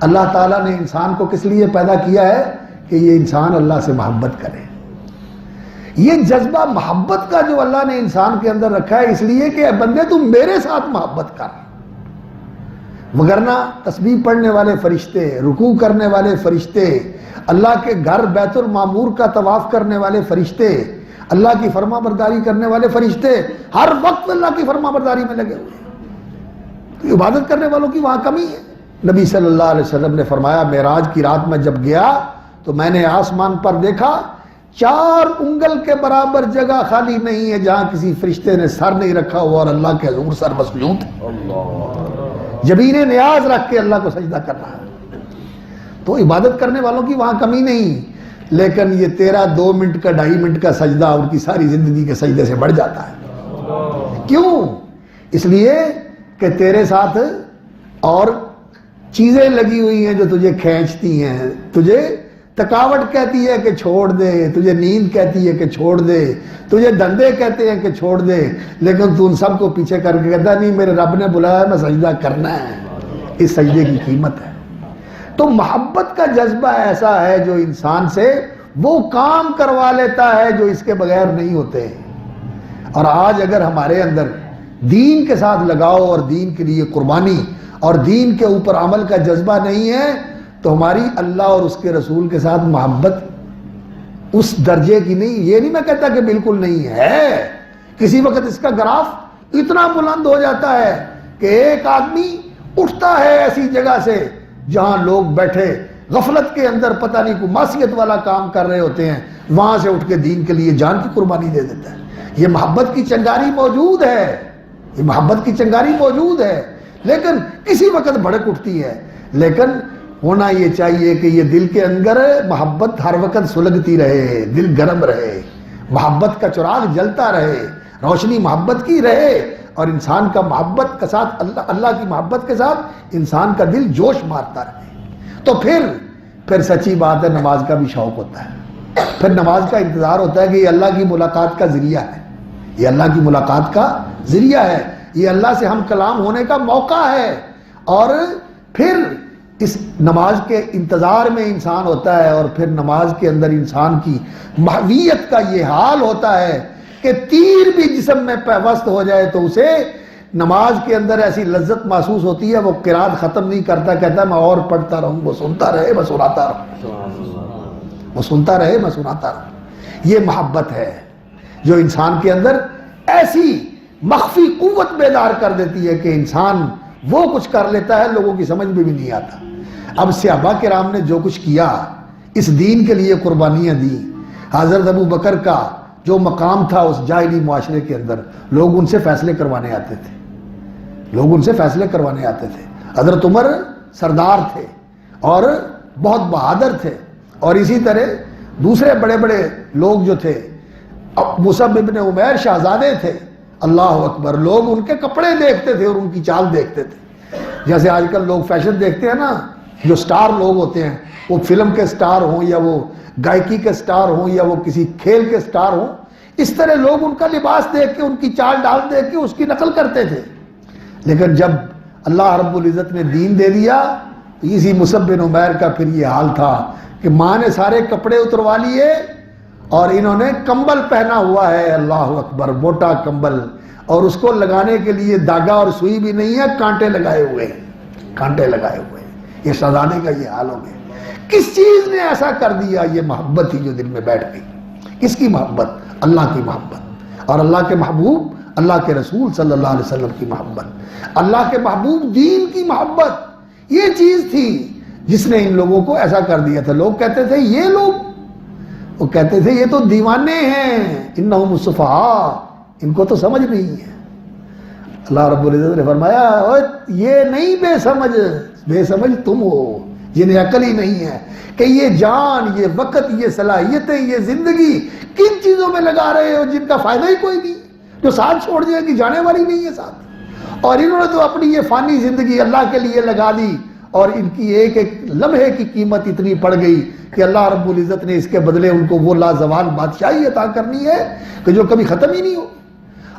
اللہ تعالیٰ نے انسان کو کس لیے پیدا کیا ہے کہ یہ انسان اللہ سے محبت کرے۔ یہ جذبہ محبت کا جو اللہ نے انسان کے اندر رکھا ہے، اس لیے کہ اے بندے تم میرے ساتھ محبت کر، وگرنہ تسبیح پڑھنے والے فرشتے، رکوع کرنے والے فرشتے، اللہ کے گھر بیت المعمور کا طواف کرنے والے فرشتے، اللہ کی فرما برداری کرنے والے فرشتے ہر وقت اللہ کی فرما برداری میں لگے ہوئے ہیں۔ عبادت کرنے والوں کی وہاں کمی ہے۔ نبی صلی اللہ علیہ وسلم نے فرمایا معراج کی رات میں جب گیا تو میں نے آسمان پر دیکھا 4 انگل کے برابر جگہ خالی نہیں ہے جہاں کسی فرشتے نے سر نہیں رکھا ہوا اور اللہ کے حضور سر مسجود ہے، جبین نیاز رکھ کے اللہ کو سجدہ کر رہا ہے۔ تو عبادت کرنے والوں کی وہاں کمی نہیں، لیکن یہ تیرا 2 منٹ کا 2.5 منٹ کا سجدہ ان کی ساری زندگی کے سجدے سے بڑھ جاتا ہے۔ کیوں؟ اس لیے کہ تیرے ساتھ اور چیزیں لگی ہوئی ہیں جو تجھے کھینچتی ہیں، تجھے تھکاوٹ کہتی ہے کہ چھوڑ دے، تجھے نیند کہتی ہے کہ چھوڑ دے، تجھے دھندے کہتے ہیں کہ چھوڑ دے، لیکن تو ان سب کو پیچھے کر کے کہتا نہیں میرے رب نے بلایا میں سجدہ کرنا ہے۔ اس سجدے کی قیمت ہے۔ تو محبت کا جذبہ ایسا ہے جو انسان سے وہ کام کروا لیتا ہے جو اس کے بغیر نہیں ہوتے۔ اور آج اگر ہمارے اندر دین کے ساتھ لگاؤ اور دین کے لیے قربانی اور دین کے اوپر عمل کا جذبہ نہیں ہے تو ہماری اللہ اور اس کے رسول کے ساتھ محبت اس درجے کی نہیں۔ یہ نہیں میں کہتا کہ بالکل نہیں ہے، کسی وقت اس کا گراف اتنا بلند ہو جاتا ہے کہ ایک آدمی اٹھتا ہے ایسی جگہ سے جہاں لوگ بیٹھے غفلت کے اندر پتہ نہیں کوئی معصیت والا کام کر رہے ہوتے ہیں، وہاں سے اٹھ کے دین کے لیے جان کی قربانی دے دیتا ہے۔ یہ محبت کی چنگاری موجود ہے، یہ محبت کی چنگاری موجود ہے، لیکن کسی وقت بھڑک اٹھتی ہے۔ لیکن ہونا یہ چاہیے کہ یہ دل کے اندر محبت ہر وقت سلگتی رہے، دل گرم رہے، محبت کا چراغ جلتا رہے، روشنی محبت کی رہے، اور انسان کا محبت کے ساتھ اللہ کی محبت کے ساتھ انسان کا دل جوش مارتا رہے۔ تو پھر سچی بات ہے نماز کا بھی شوق ہوتا ہے، پھر نماز کا انتظار ہوتا ہے کہ یہ اللہ کی ملاقات کا ذریعہ ہے، یہ اللہ کی ملاقات کا ذریعہ ہے، یہ اللہ سے ہم کلام ہونے کا موقع ہے۔ اور پھر اس نماز کے انتظار میں انسان ہوتا ہے، اور پھر نماز کے اندر انسان کی محویت کا یہ حال ہوتا ہے کہ تیر بھی جسم میں پیوست ہو جائے تو اسے نماز کے اندر ایسی لذت محسوس ہوتی ہے، وہ قرات ختم نہیں کرتا، کہتا ہے میں اور پڑھتا رہوں، وہ سنتا رہے میں سناتا رہوں، وہ سنتا رہے میں سناتا رہوں۔ یہ محبت ہے جو انسان کے اندر ایسی مخفی قوت بیدار کر دیتی ہے کہ انسان وہ کچھ کر لیتا ہے لوگوں کی سمجھ میں بھی نہیں آتا۔ اب صحابہ کرام نے جو کچھ کیا، اس دین کے لیے قربانیاں دی، حضرت ابو بکر کا جو مقام تھا اس جاہلی معاشرے کے اندر، لوگ ان سے فیصلے کروانے آتے تھے، لوگ ان سے فیصلے کروانے آتے تھے۔ حضرت عمر سردار تھے اور بہت بہادر تھے، اور اسی طرح دوسرے بڑے بڑے لوگ جو تھے، مصعب ابن عمیر شہزادے تھے، اللہ اکبر، لوگ ان کے کپڑے دیکھتے تھے اور ان کی چال دیکھتے تھے۔ جیسے آج کل لوگ فیشن دیکھتے ہیں نا، جو سٹار لوگ ہوتے ہیں، وہ فلم کے سٹار ہوں یا وہ گائکی کے سٹار ہوں یا وہ کسی کھیل کے سٹار ہوں، اس طرح لوگ ان کا لباس دیکھ کے، ان کی چال ڈال دیکھ کے اس کی نقل کرتے تھے۔ لیکن جب اللہ رب العزت نے دین دے دیا تو اسی مصعب بن عمیر کا پھر یہ حال تھا کہ ماں نے سارے کپڑے اتروا لیے اور انہوں نے کمبل پہنا ہوا ہے، اللہ اکبر، موٹا کمبل، اور اس کو لگانے کے لیے دھاگا اور سوئی بھی نہیں ہے، کانٹے لگائے ہوئے ہیں، کانٹے لگائے ہوئے ہیں۔ یہ شہزادے کا یہ حال ہو گیا۔ کس چیز نے ایسا کر دیا؟ یہ محبت ہی جو دل میں بیٹھ گئی۔ کس کی محبت؟ اللہ کی محبت، اور اللہ کے محبوب اللہ کے رسول صلی اللہ علیہ وسلم کی محبت، اللہ کے محبوب دین کی محبت۔ یہ چیز تھی جس نے ان لوگوں کو ایسا کر دیا تھا۔ لوگ کہتے تھے یہ لوگ، وہ کہتے تھے یہ تو دیوانے ہیں، انہم السفہاء، ان کو تو سمجھ نہیں ہے۔ اللہ رب العزت نے فرمایا یہ نہیں بے سمجھ، بے سمجھ تم ہو جنہیں عقل ہی نہیں ہے کہ یہ جان، یہ وقت، یہ صلاحیتیں، یہ زندگی کن چیزوں میں لگا رہے ہو جن کا فائدہ ہی کوئی نہیں، جو ساتھ چھوڑ دیا کہ جانے والی نہیں ہے ساتھ۔ اور انہوں نے تو اپنی یہ فانی زندگی اللہ کے لیے لگا دی، اور ان کی ایک ایک لمحے کی قیمت اتنی پڑ گئی کہ اللہ رب العزت نے اس کے بدلے ان کو وہ لازوال بادشاہی عطا کرنی ہے کہ جو کبھی ختم ہی نہیں ہو،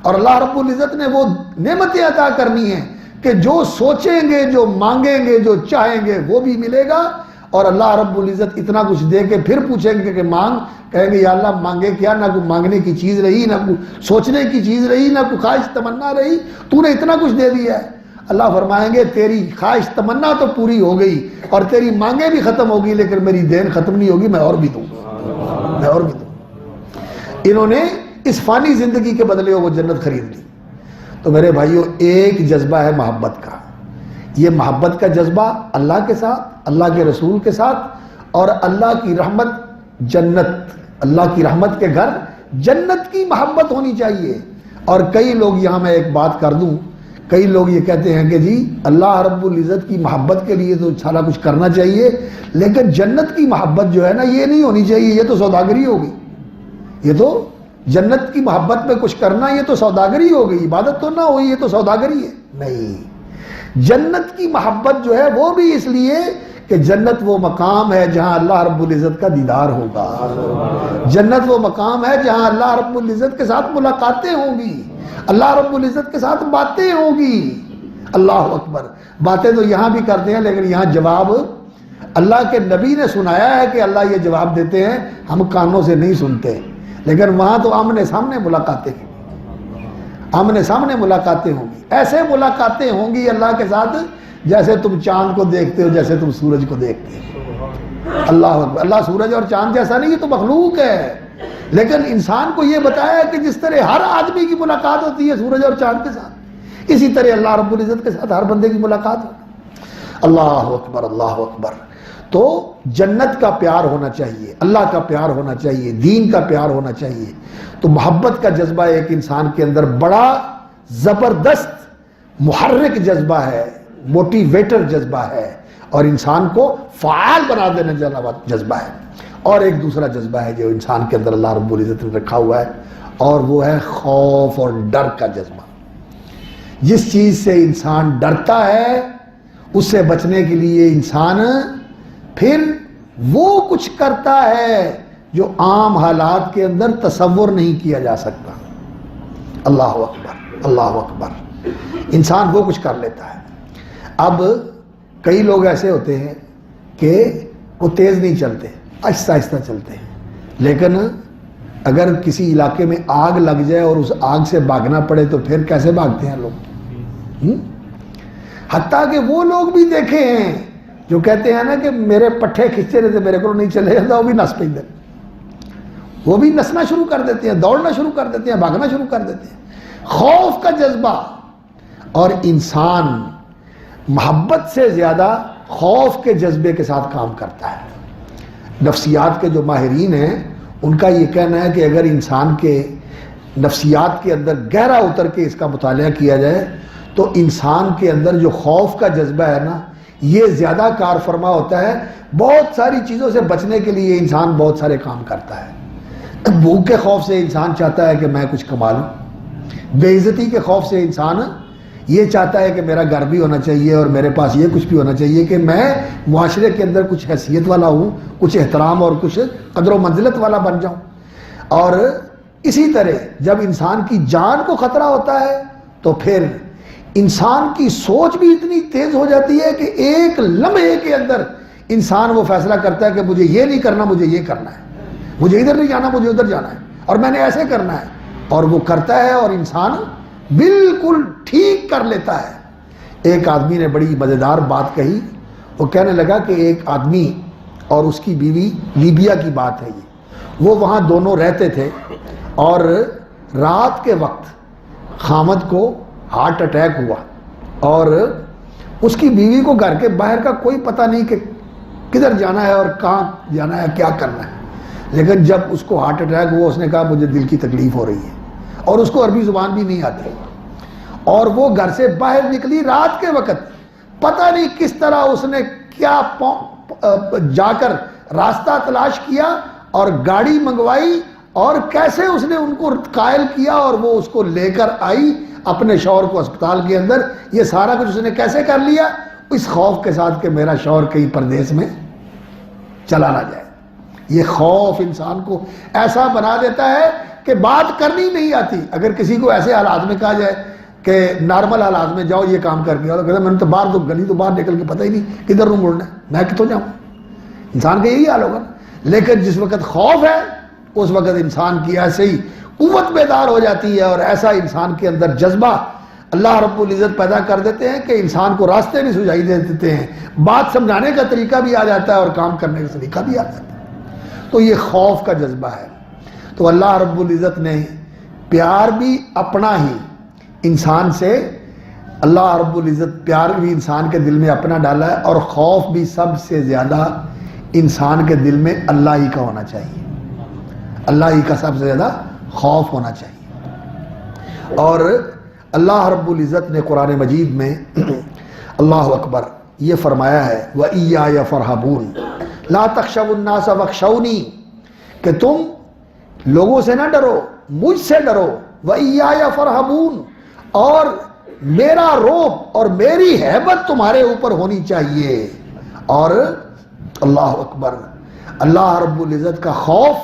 اور اللہ رب العزت نے وہ نعمتیں عطا کرنی ہے کہ جو سوچیں گے، جو مانگیں گے، جو چاہیں گے وہ بھی ملے گا۔ اور اللہ رب العزت اتنا کچھ دے کے پھر پوچھیں گے کہ مانگ، کہیں گے یا اللہ مانگے کیا، نہ کوئی مانگنے کی چیز رہی، نہ کوئی سوچنے کی چیز رہی، نہ کوئی خواہش تمنا رہی، تو نے اتنا کچھ دے دیا ہے۔ اللہ فرمائیں گے تیری خواہش تمنا تو پوری ہو گئی اور تیری مانگیں بھی ختم ہوگی، لیکن میری دین ختم نہیں ہوگی، میں اور بھی دوں گا، میں اور بھی دوں گا۔ انہوں نے اس فانی زندگی کے بدلے وہ جنت خرید لی۔ تو میرے بھائیوں، ایک جذبہ ہے محبت کا، یہ محبت کا جذبہ اللہ کے ساتھ، اللہ کے رسول کے ساتھ، اور اللہ کی رحمت، جنت، اللہ کی رحمت کے گھر جنت کی محبت ہونی چاہیے۔ اور کئی لوگ، یہاں میں ایک بات کر دوں، کئی لوگ یہ کہتے ہیں کہ جی اللہ رب العزت کی محبت کے لیے تو سارا کچھ کرنا چاہیے، لیکن جنت کی محبت جو ہے نا یہ نہیں ہونی چاہیے، یہ تو سوداگری ہوگی، یہ تو جنت کی محبت میں کچھ کرنا یہ تو سوداگری ہو گئی، عبادت تو نہ ہوئی، یہ تو سوداگری ہے۔ نہیں، جنت کی محبت جو ہے وہ بھی اس لیے کہ جنت وہ مقام ہے جہاں اللہ رب العزت کا دیدار ہوگا، جنت وہ مقام ہے جہاں اللہ رب العزت کے ساتھ ملاقاتیں ہوں گی، اللہ رب العزت کے ساتھ باتیں ہوں گی۔ اللہ اکبر، باتیں تو یہاں بھی کرتے ہیں لیکن یہاں جواب اللہ کے نبی نے سنایا ہے کہ اللہ یہ جواب دیتے ہیں، ہم کانوں سے نہیں سنتے، لیکن وہاں تو آمنے سامنے ملاقاتیں ہیں، آمنے سامنے ملاقاتیں ہوں گی، ایسے ملاقاتیں ہوں گی اللہ کے ساتھ جیسے تم چاند کو دیکھتے ہو، جیسے تم سورج کو دیکھتے ہو۔ اللہ اکبر، اللہ سورج اور چاند جیسا نہیں، یہ تو مخلوق ہے، لیکن انسان کو یہ بتایا کہ جس طرح ہر آدمی کی ملاقات ہوتی ہے سورج اور چاند کے ساتھ، اسی طرح اللہ رب العزت کے ساتھ ہر بندے کی ملاقات ہو۔ اللہ اکبر، اللہ اکبر۔ تو جنت کا پیار ہونا چاہیے، اللہ کا پیار ہونا چاہیے، دین کا پیار ہونا چاہیے۔ تو محبت کا جذبہ ایک انسان کے اندر بڑا زبردست محرک جذبہ ہے، موٹیویٹر جذبہ ہے، اور انسان کو فعال بنا دینے والا جذبہ ہے۔ اور ایک دوسرا جذبہ ہے جو انسان کے اندر اللہ رب العزت نے رکھا ہوا ہے، اور وہ ہے خوف اور ڈر کا جذبہ۔ جس چیز سے انسان ڈرتا ہے اس سے بچنے کے لیے انسان پھر وہ کچھ کرتا ہے جو عام حالات کے اندر تصور نہیں کیا جا سکتا۔ اللہ اکبر، اللہ اکبر، انسان وہ کچھ کر لیتا ہے۔ اب کئی لوگ ایسے ہوتے ہیں کہ وہ تیز نہیں چلتے، آہستہ آہستہ چلتے ہیں، لیکن اگر کسی علاقے میں آگ لگ جائے اور اس آگ سے بھاگنا پڑے تو پھر کیسے بھاگتے ہیں لوگ؟ حتیٰ کہ وہ لوگ بھی دیکھے ہیں جو کہتے ہیں نا کہ میرے پٹھے کھچتے رہتے، میرے کو نہیں چلے جاتا، وہ بھی نس پہ، وہ بھی نسنا شروع کر دیتے ہیں، دوڑنا شروع کر دیتے ہیں، بھاگنا شروع کر دیتے ہیں۔ خوف کا جذبہ، اور انسان محبت سے زیادہ خوف کے جذبے کے ساتھ کام کرتا ہے۔ نفسیات کے جو ماہرین ہیں ان کا یہ کہنا ہے کہ اگر انسان کے نفسیات کے اندر گہرا اتر کے اس کا مطالعہ کیا جائے تو انسان کے اندر جو خوف کا جذبہ ہے نا یہ زیادہ کار فرما ہوتا ہے۔ بہت ساری چیزوں سے بچنے کے لیے انسان بہت سارے کام کرتا ہے۔ بھوک کے خوف سے انسان چاہتا ہے کہ میں کچھ کما لوں، بے عزتی کے خوف سے انسان یہ چاہتا ہے کہ میرا گھر بھی ہونا چاہیے اور میرے پاس یہ کچھ بھی ہونا چاہیے کہ میں معاشرے کے اندر کچھ حیثیت والا ہوں، کچھ احترام اور کچھ قدر و منزلت والا بن جاؤں۔ اور اسی طرح جب انسان کی جان کو خطرہ ہوتا ہے تو پھر انسان کی سوچ بھی اتنی تیز ہو جاتی ہے کہ ایک لمحے کے اندر انسان وہ فیصلہ کرتا ہے کہ مجھے یہ نہیں کرنا، مجھے یہ کرنا ہے، مجھے ادھر نہیں جانا، مجھے ادھر جانا ہے، اور میں نے ایسے کرنا ہے، اور وہ کرتا ہے اور انسان بالکل ٹھیک کر لیتا ہے۔ ایک آدمی نے بڑی مزیدار بات کہی، وہ کہنے لگا کہ ایک آدمی اور اس کی بیوی، لیبیا کی بات ہے یہ، وہ وہاں دونوں رہتے تھے، اور رات کے وقت خامد کو ہارٹ اٹیک ہوا، اور اس کی بیوی کو گھر کے باہر کا کوئی پتہ نہیں کہ کدھر جانا ہے اور کہاں جانا ہے، کیا کرنا ہے۔ لیکن جب اس کو ہارٹ اٹیک ہوا اس نے کہا مجھے دل کی تکلیف ہو رہی ہے، اور اس کو عربی زبان بھی نہیں آتی، اور وہ گھر سے باہر نکلی رات کے وقت، پتہ نہیں کس طرح اس نے کیا جا کر راستہ تلاش کیا اور گاڑی منگوائی، اور کیسے اس نے ان کو قائل کیا اور وہ اس کو لے کر آئی اپنے شوہر کو اسپتال کے اندر۔ یہ سارا کچھ اس نے کیسے کر لیا؟ اس خوف کے ساتھ کہ میرا شوہر کہیں پردیس میں چلا نہ جائے۔ یہ خوف انسان کو ایسا بنا دیتا ہے کہ بات کرنی نہیں آتی۔ اگر کسی کو ایسے حالات میں کہا جائے کہ نارمل حالات میں جاؤ یہ کام کر کے، اور کہتا میں نے تو باہر تو گلی تو باہر نکل کے پتہ ہی نہیں کدھر رو مڑنا ہے، میں کتوں جاؤں، انسان کا یہی حال ہوگا۔ لیکن جس وقت خوف ہے اس وقت انسان کی ایسے ہی قوت بیدار ہو جاتی ہے، اور ایسا انسان کے اندر جذبہ اللہ رب العزت پیدا کر دیتے ہیں کہ انسان کو راستے بھی سجائی دے دیتے ہیں، بات سمجھانے کا طریقہ بھی آ جاتا ہے اور کام کرنے کا طریقہ بھی آ جاتا ہے۔ تو یہ خوف کا جذبہ ہے۔ تو اللہ رب العزت نے پیار بھی اپنا ہی انسان سے اللہ رب العزت پیار بھی انسان کے دل میں اپنا ڈالا ہے، اور خوف بھی سب سے زیادہ انسان کے دل میں اللہ ہی کا ہونا چاہیے، اللہ ہی کا سب سے زیادہ خوف ہونا چاہیے۔ اور اللہ رب العزت نے قرآن مجید میں اللہ اکبر یہ فرمایا ہے وَإِيَّايَ فَارْهَبُونَ لَا تَخْشَوُا النَّاسَ وَاخْشَوْنِي، کہ تم لوگوں سے نہ ڈرو، مجھ سے ڈرو، وَإِيَّايَ فَارْهَبُونَ، اور میرا روب اور میری ہیبت تمہارے اوپر ہونی چاہیے۔ اور اللہ اکبر، اللہ رب العزت کا خوف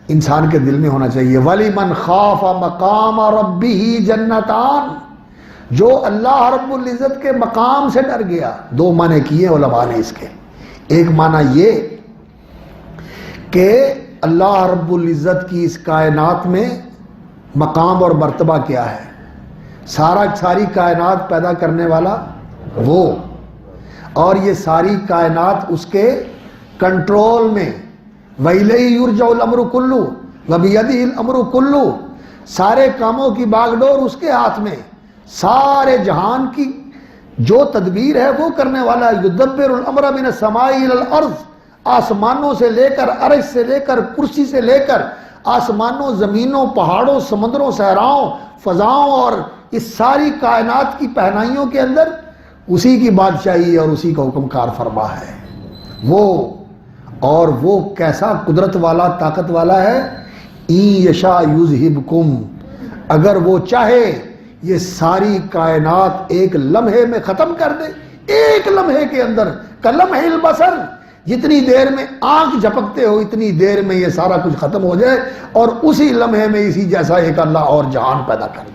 انسان کے دل میں ہونا چاہیے۔ وَلِمَنْ خَافَ مَقَامَ رَبِّهِ جَنَّتَانِ، جو اللہ رب العزت کے مقام سے ڈر گیا۔ دو معنی کیے علماء نے اس کے، ایک معنی یہ کہ اللہ رب العزت کی اس کائنات میں مقام اور مرتبہ کیا ہے، ساری کائنات پیدا کرنے والا وہ، اور یہ ساری کائنات اس کے کنٹرول میں، وَإِلَيْهِ يُرْجَعُ الْأَمْرُ كُلُّهُ وَبِيَدِهِ الْأَمْرُ كُلُّهُ، سارے کاموں کی باغ ڈور اس کے ہاتھ میں، سارے جہان کی جو تدبیر ہے وہ کرنے والا ہے۔ يُدَبِّرُ الْأَمْرَ مِنَ السَّمَاءِ إِلَى الْأَرْضِ، آسمانوں سے لے کر، عرش سے لے کر، کرسی سے لے کر، آسمانوں، زمینوں، پہاڑوں، سمندروں، صحراؤں، فضاؤں اور اس ساری کائنات کی پہنائیوں کے اندر اسی کی بادشاہی اور اسی کا حکم کار فرما ہے وہ، اور وہ کیسا قدرت والا، طاقت والا ہے۔ اِن یشاء یذہبکم، اگر وہ چاہے یہ ساری کائنات ایک لمحے میں ختم کر دے، ایک لمحے کے اندر، کلمح البصر، جتنی دیر میں آنکھ جھپکتے ہو اتنی دیر میں یہ سارا کچھ ختم ہو جائے، اور اسی لمحے میں اسی جیسا ایک اللہ اور جہان پیدا کر دے۔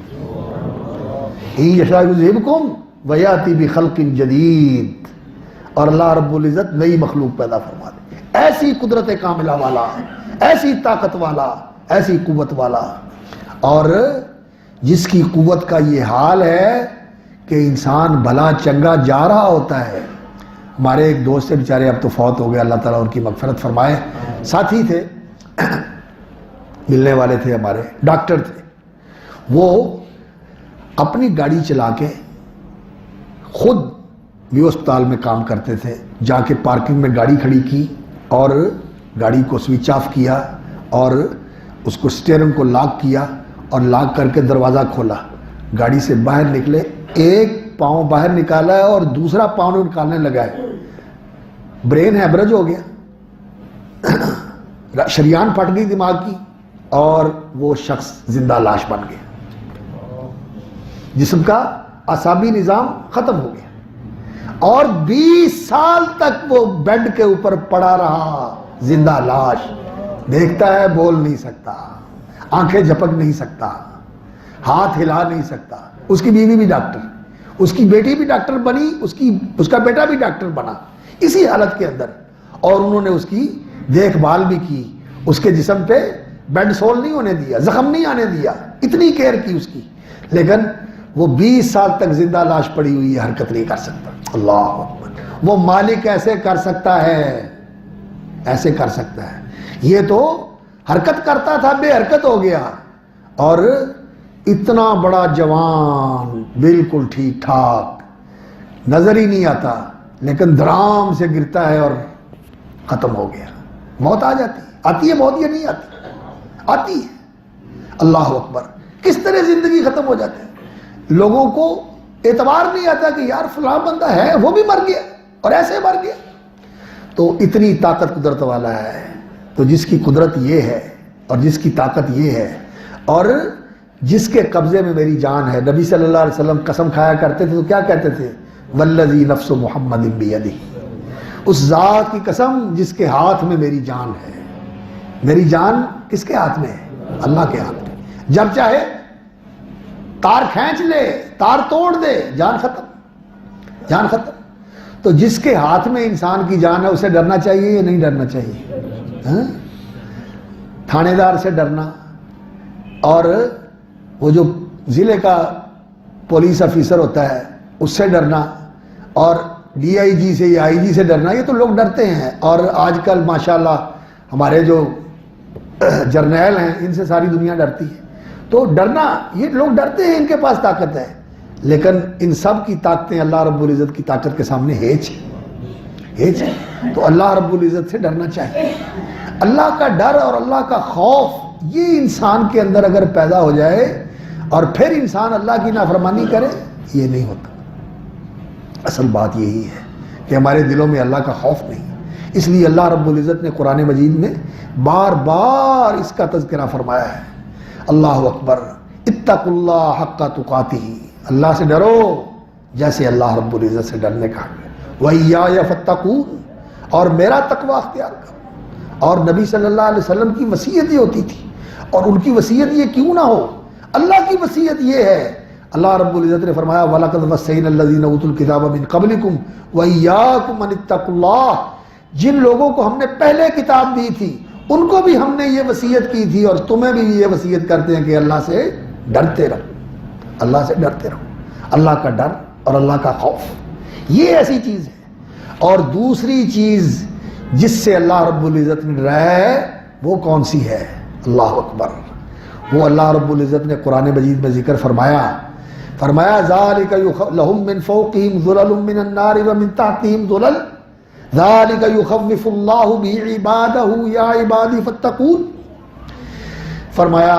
اِن یشاء یذہبکم ویأتی بخلق جدید، اور اللہ رب العزت نئی مخلوق پیدا فرما دے، ایسی قدرت کاملہ والا، ایسی طاقت والا، ایسی قوت والا، اور جس کی قوت کا یہ حال ہے کہ انسان بھلا چنگا جا رہا ہوتا ہے۔ ہمارے ایک دوست سے بیچارے اب تو فوت ہو گئے، اللہ تعالیٰ ان کی مغفرت فرمائے، ساتھی تھے، ملنے والے تھے، ہمارے ڈاکٹر تھے، وہ اپنی گاڑی چلا کے خود بھی اسپتال میں کام کرتے تھے، جا کے پارکنگ میں گاڑی کھڑی کی اور گاڑی کو سوئچ آف کیا اور اس کو سٹیئرنگ کو لاک کیا اور لاک کر کے دروازہ کھولا، گاڑی سے باہر نکلے، ایک پاؤں باہر نکالا ہے اور دوسرا پاؤں نکالنے لگا ہے، برین ہیمرج ہو گیا، شریان پھٹ گئی دماغ کی، اور وہ شخص زندہ لاش بن گیا، جسم کا اعصابی نظام ختم ہو گیا، اور 20 سال تک وہ بیڈ کے اوپر پڑا رہا، زندہ لاش، دیکھتا ہے بول نہیں سکتا، آنکھیں جھپک نہیں سکتا، ہاتھ ہلا نہیں سکتا۔ اس کی بیوی بھی ڈاکٹر، اس کی بیٹی بھی ڈاکٹر بنی، اس کا بیٹا بھی ڈاکٹر بنا اسی حالت کے اندر، اور انہوں نے اس کی دیکھ بھال بھی کی، اس کے جسم پہ بیڈ سول نہیں ہونے دیا، زخم نہیں آنے دیا، اتنی کیئر کی اس کی، لیکن وہ 20 سال تک زندہ لاش پڑی ہوئی ہے، حرکت نہیں کر سکتا۔ اللہ اکبر، وہ مالک ایسے کر سکتا ہے، ایسے کر سکتا ہے، یہ تو حرکت کرتا تھا، بے حرکت ہو گیا، اور اتنا بڑا جوان، بالکل ٹھیک ٹھاک، نظر ہی نہیں آتا، لیکن دھرام سے گرتا ہے اور ختم ہو گیا۔ موت آ جاتی، آتی ہے موت یا نہیں آتی؟ آتی ہے۔ اللہ اکبر، کس طرح زندگی ختم ہو جاتی ہے، لوگوں کو اعتبار نہیں آتا کہ یار فلاں بندہ ہے، وہ بھی مر گیا اور ایسے مر گیا۔ تو اتنی طاقت قدرت والا ہے، تو جس کی قدرت یہ ہے اور جس کی طاقت یہ ہے اور جس کے قبضے میں میری جان ہے، نبی صلی اللہ علیہ وسلم قسم کھایا کرتے تھے تو کیا کہتے تھے؟ والذی نفس محمد بیدہ، اس ذات کی قسم جس کے ہاتھ میں میری جان ہے۔ میری جان کس کے ہاتھ میں ہے؟ اللہ کے ہاتھ میں، جب چاہے تار کھینچ لے، تار توڑ دے، جان ختم، جان ختم۔ تو جس کے ہاتھ میں انسان کی جان ہے اسے ڈرنا چاہیے یا نہیں ڈرنا چاہیے؟ تھانے دار سے ڈرنا، اور وہ جو ضلع کا پولیس افیسر ہوتا ہے اس سے ڈرنا، اور ڈی آئی جی سے یا آئی جی سے ڈرنا، یہ تو لوگ ڈرتے ہیں۔ اور آج کل ماشاءاللہ ہمارے جو جرنیل ہیں ان سے ساری دنیا ڈرتی ہے، تو ڈرنا، یہ لوگ ڈرتے ہیں، ان کے پاس طاقت ہے، لیکن ان سب کی طاقتیں اللہ رب العزت کی طاقت کے سامنے ہیچ ہے. تو اللہ رب العزت سے ڈرنا چاہیے. اللہ کا ڈر اور اللہ کا خوف یہ انسان کے اندر اگر پیدا ہو جائے اور پھر انسان اللہ کی نافرمانی کرے، یہ نہیں ہوتا. اصل بات یہی ہے کہ ہمارے دلوں میں اللہ کا خوف نہیں. اس لیے اللہ رب العزت نے قرآن مجید میں بار بار اس کا تذکرہ فرمایا ہے. اللہ اکبر، اتقوا اللہ حق تقاتہ، اللہ سے ڈرو جیسے اللہ رب العزت سے ڈرنے کا ہے. وَإِيَّايَ فَاتَّقُونِ، اور میرا تقوی اختیار کرو. اور نبی صلی اللہ علیہ وسلم کی وصیت یہ ہوتی تھی، اور ان کی وصیت یہ کیوں نہ ہو، اللہ کی وصیت یہ ہے. اللہ رب العزت نے فرمایا وَلَقَدْ وَصَّيْنَا الَّذِينَ أُوتُوا الْكِتَابَ مِن قَبْلِكُمْ وَإِيَّاكُمْ أَنِ اتَّقُوا اللَّهَ، جن لوگوں کو ہم نے پہلے کتاب دی تھی ان کو بھی ہم نے یہ وصیت کی تھی، اور تمہیں بھی یہ وصیت کرتے ہیں کہ اللہ سے ڈرتے رہو. اللہ سے ڈرتے رہو. اللہ کا ڈر اور اللہ کا خوف یہ ایسی چیز ہے. اور دوسری چیز جس سے اللہ رب العزت نے ڈرایا ہے وہ کون سی ہے؟ اللہ اکبر. وہ اللہ رب العزت نے قرآن مجید میں ذکر فرمایا ذالک لہم من فوقہم ظلل من النار ومن تحتہم ظلل ذالک یخوف اللہ بہ عبادہ یا عبادی فاتقون. فرمایا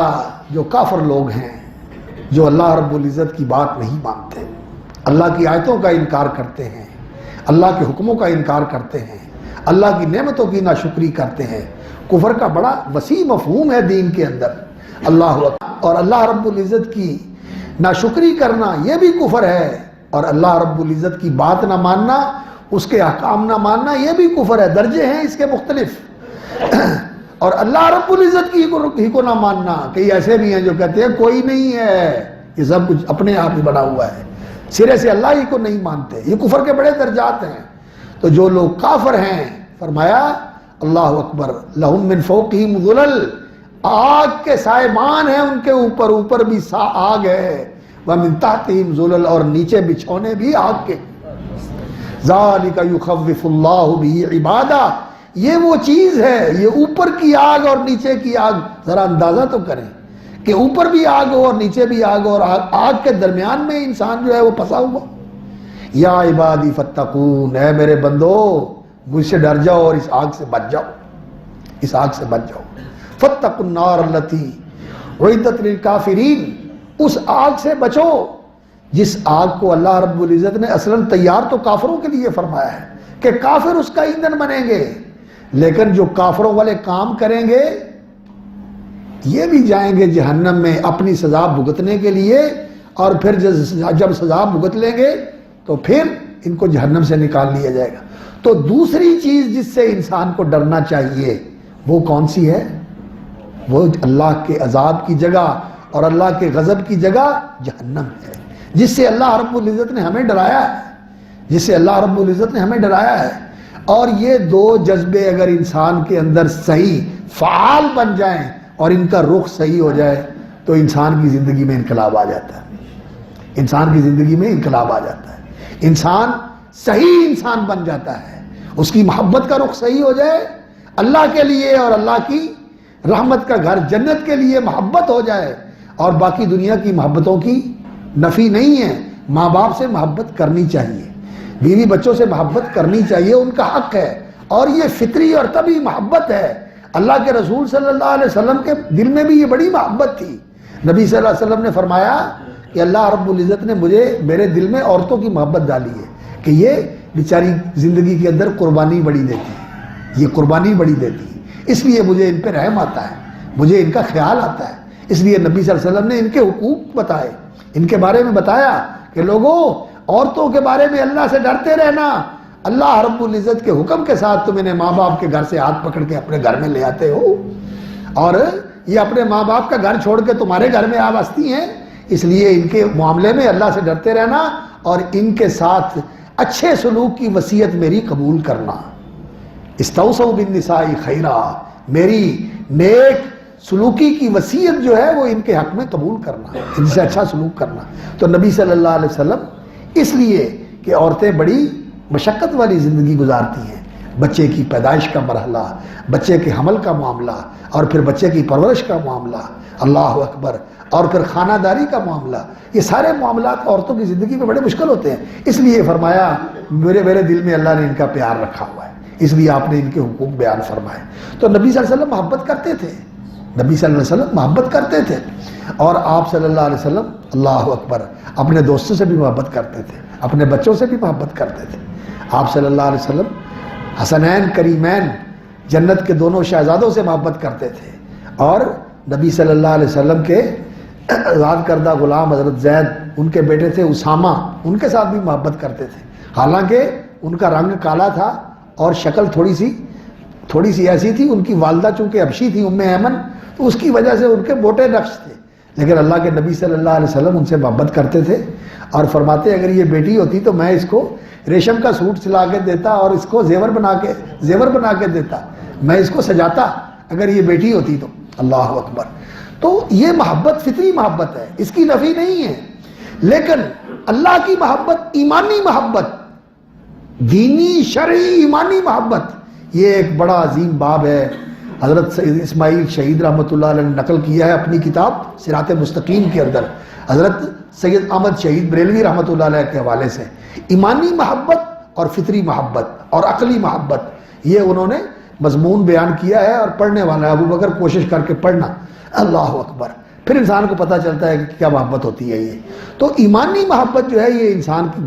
جو کافر لوگ ہیں، جو اللہ رب العزت کی بات نہیں مانتے، اللہ کی آیتوں کا انکار کرتے ہیں، اللہ کے حکموں کا انکار کرتے ہیں، اللہ کی نعمتوں کی ناشکری کرتے ہیں. کفر کا بڑا وسیع مفہوم ہے دین کے اندر. اللہ اور اللہ رب العزت کی ناشکری کرنا یہ بھی کفر ہے، اور اللہ رب العزت کی بات نہ ماننا، اس کے احکام نہ ماننا یہ بھی کفر ہے. درجے ہیں اس کے مختلف. اور اللہ رب العزت کی کو نہ ماننا، کئی ایسے بھی ہیں جو کہتے ہیں کوئی نہیں ہے، یہ سب کچھ اپنے آپ ہی بنا ہوا ہے، سرے سے اللہ ہی کو نہیں مانتے. یہ کفر کے بڑے درجات ہیں. تو جو لوگ کافر ہیں، فرمایا اللہ اکبر لہم من فوقہم ظلل، آگ کے سائبان ہیں ان کے اوپر، اوپر بھی آگ ہے. ومن تحتہم ظلل، اور نیچے بچھونے بھی آگ کے. ذالک یخوف اللہ بہ عبادہ، یہ وہ چیز ہے، یہ اوپر کی آگ اور نیچے کی آگ. ذرا اندازہ تو کریں کہ اوپر بھی آگ ہو اور نیچے بھی آگ ہو، اور آگ کے درمیان میں انسان جو ہے وہ پھنسا ہوا. یا عبادی فاتقون، اے میرے بندو مجھ سے ڈر جاؤ اور اس آگ سے بچ جاؤ، اس آگ سے بچ جاؤ. فاتقوا النار التي اعدت للکافرین، اس آگ سے بچو جس آگ کو اللہ رب العزت نے اصلاً تیار تو کافروں کے لیے فرمایا ہے کہ کافر اس کا ایندھن بنیں گے، لیکن جو کافروں والے کام کریں گے یہ بھی جائیں گے جہنم میں اپنی سزا بھگتنے کے لیے. اور پھر جب سزا بھگت لیں گے تو پھر ان کو جہنم سے نکال لیا جائے گا. تو دوسری چیز جس سے انسان کو ڈرنا چاہیے وہ کون سی ہے؟ وہ اللہ کے عذاب کی جگہ اور اللہ کے غضب کی جگہ جہنم ہے، جس سے اللہ رب العزت نے ہمیں ڈرایا ہے، جس سے اللہ رب العزت نے ہمیں ڈرایا ہے. اور یہ دو جذبے اگر انسان کے اندر صحیح فعال بن جائیں اور ان کا رخ صحیح ہو جائے تو انسان کی زندگی میں انقلاب آ جاتا ہے. انسان کی زندگی میں انقلاب آ جاتا ہے. انسان صحیح انسان بن جاتا ہے. اس کی محبت کا رخ صحیح ہو جائے اللہ کے لیے، اور اللہ کی رحمت کا گھر جنت کے لیے محبت ہو جائے. اور باقی دنیا کی محبتوں کی نفی نہیں ہے. ماں باپ سے محبت کرنی چاہیے، بیوی بچوں سے محبت کرنی چاہیے، ان کا حق ہے، اور یہ فطری اور طبعی محبت ہے. اللہ کے رسول صلی اللہ علیہ وسلم کے دل میں بھی یہ بڑی محبت تھی. نبی صلی اللہ علیہ وسلم نے فرمایا کہ اللہ رب العزت نے میرے دل میں عورتوں کی محبت ڈالی ہے کہ یہ بیچاری زندگی کے اندر قربانی بڑی دیتی ہے، یہ قربانی بڑی دیتی ہے، اس لیے مجھے ان پہ رحم آتا ہے، مجھے ان کا خیال آتا ہے. اس لیے نبی صلی اللہ علیہ وسلم نے ان کے حقوق بتائے، ان کے بارے میں بتایا کہ لوگوں عورتوں کے بارے میں اللہ سے ڈرتے رہنا. اللہ رب العزت کے حکم کے ساتھ تم انہیں ماں باپ کے گھر سے ہاتھ پکڑ کے اپنے گھر میں لے آتے ہو، اور یہ اپنے ماں باپ کا گھر چھوڑ کے تمہارے گھر میں آ بستی ہیں. اس لیے ان کے معاملے میں اللہ سے ڈرتے رہنا اور ان کے ساتھ اچھے سلوک کی وصیت میری قبول کرنا. استوصوا بالنساء خیرا، میری نیک سلوکی کی وصیت جو ہے وہ ان کے حق میں قبول کرنا، ان سے اچھا سلوک کرنا. تو نبی صلی اللہ علیہ وسلم اس لیے کہ عورتیں بڑی مشقت والی زندگی گزارتی ہیں، بچے کی پیدائش کا مرحلہ، بچے کے حمل کا معاملہ، اور پھر بچے کی پرورش کا معاملہ، اللہ اکبر، اور پھر خانہ داری کا معاملہ، یہ سارے معاملات عورتوں کی زندگی میں بڑے مشکل ہوتے ہیں. اس لیے فرمایا میرے دل میں اللہ نے ان کا پیار رکھا ہوا ہے، اس لیے آپ نے ان کے حقوق بیان فرمائے. تو نبی صلی اللہ علیہ وسلم محبت کرتے تھے، نبی صلی اللہ علیہ وسلم محبت کرتے تھے، اور آپ صلی اللہ علیہ وسلم اللہ اکبر اپنے دوستوں سے بھی محبت کرتے تھے، اپنے بچوں سے بھی محبت کرتے تھے. آپ صلی اللہ علیہ وسلم حسنین کریمین جنت کے دونوں شہزادوں سے محبت کرتے تھے، اور نبی صلی اللہ علیہ وسلم کے آزاد کردہ غلام حضرت زید، ان کے بیٹے تھے اسامہ، ان کے ساتھ بھی محبت کرتے تھے. حالانکہ ان کا رنگ کالا تھا اور شکل تھوڑی سی ایسی تھی، ان کی والدہ چونکہ حبشی تھی ام ایمن، تو اس کی وجہ سے ان کے موٹے نقش تھے، لیکن اللہ کے نبی صلی اللہ علیہ وسلم ان سے محبت کرتے تھے اور فرماتے اگر یہ بیٹی ہوتی تو میں اس کو ریشم کا سوٹ سلا کے دیتا اور اس کو زیور بنا کے دیتا، میں اس کو سجاتا اگر یہ بیٹی ہوتی تو. اللہ اکبر. تو یہ محبت فطری محبت ہے، اس کی نفی نہیں ہے، لیکن اللہ کی محبت ایمانی محبت، دینی شرعی ایمانی محبت، یہ ایک بڑا عظیم باب ہے. حضرت سید اسماعیل شہید رحمۃ اللہ علیہ نے نقل کیا ہے اپنی کتاب صراط مستقیم کے اندر، حضرت سید احمد شہید بریلوی رحمۃ اللہ علیہ کے حوالے سے، ایمانی محبت اور فطری محبت اور عقلی محبت، یہ انہوں نے مضمون بیان کیا ہے، اور پڑھنے والا ہے ابو بکر کوشش کر کے پڑھنا. اللہ اکبر. پھر انسان کو پتہ چلتا ہے کہ کیا محبت ہوتی ہے. یہ تو ایمانی محبت جو ہے یہ انسان کی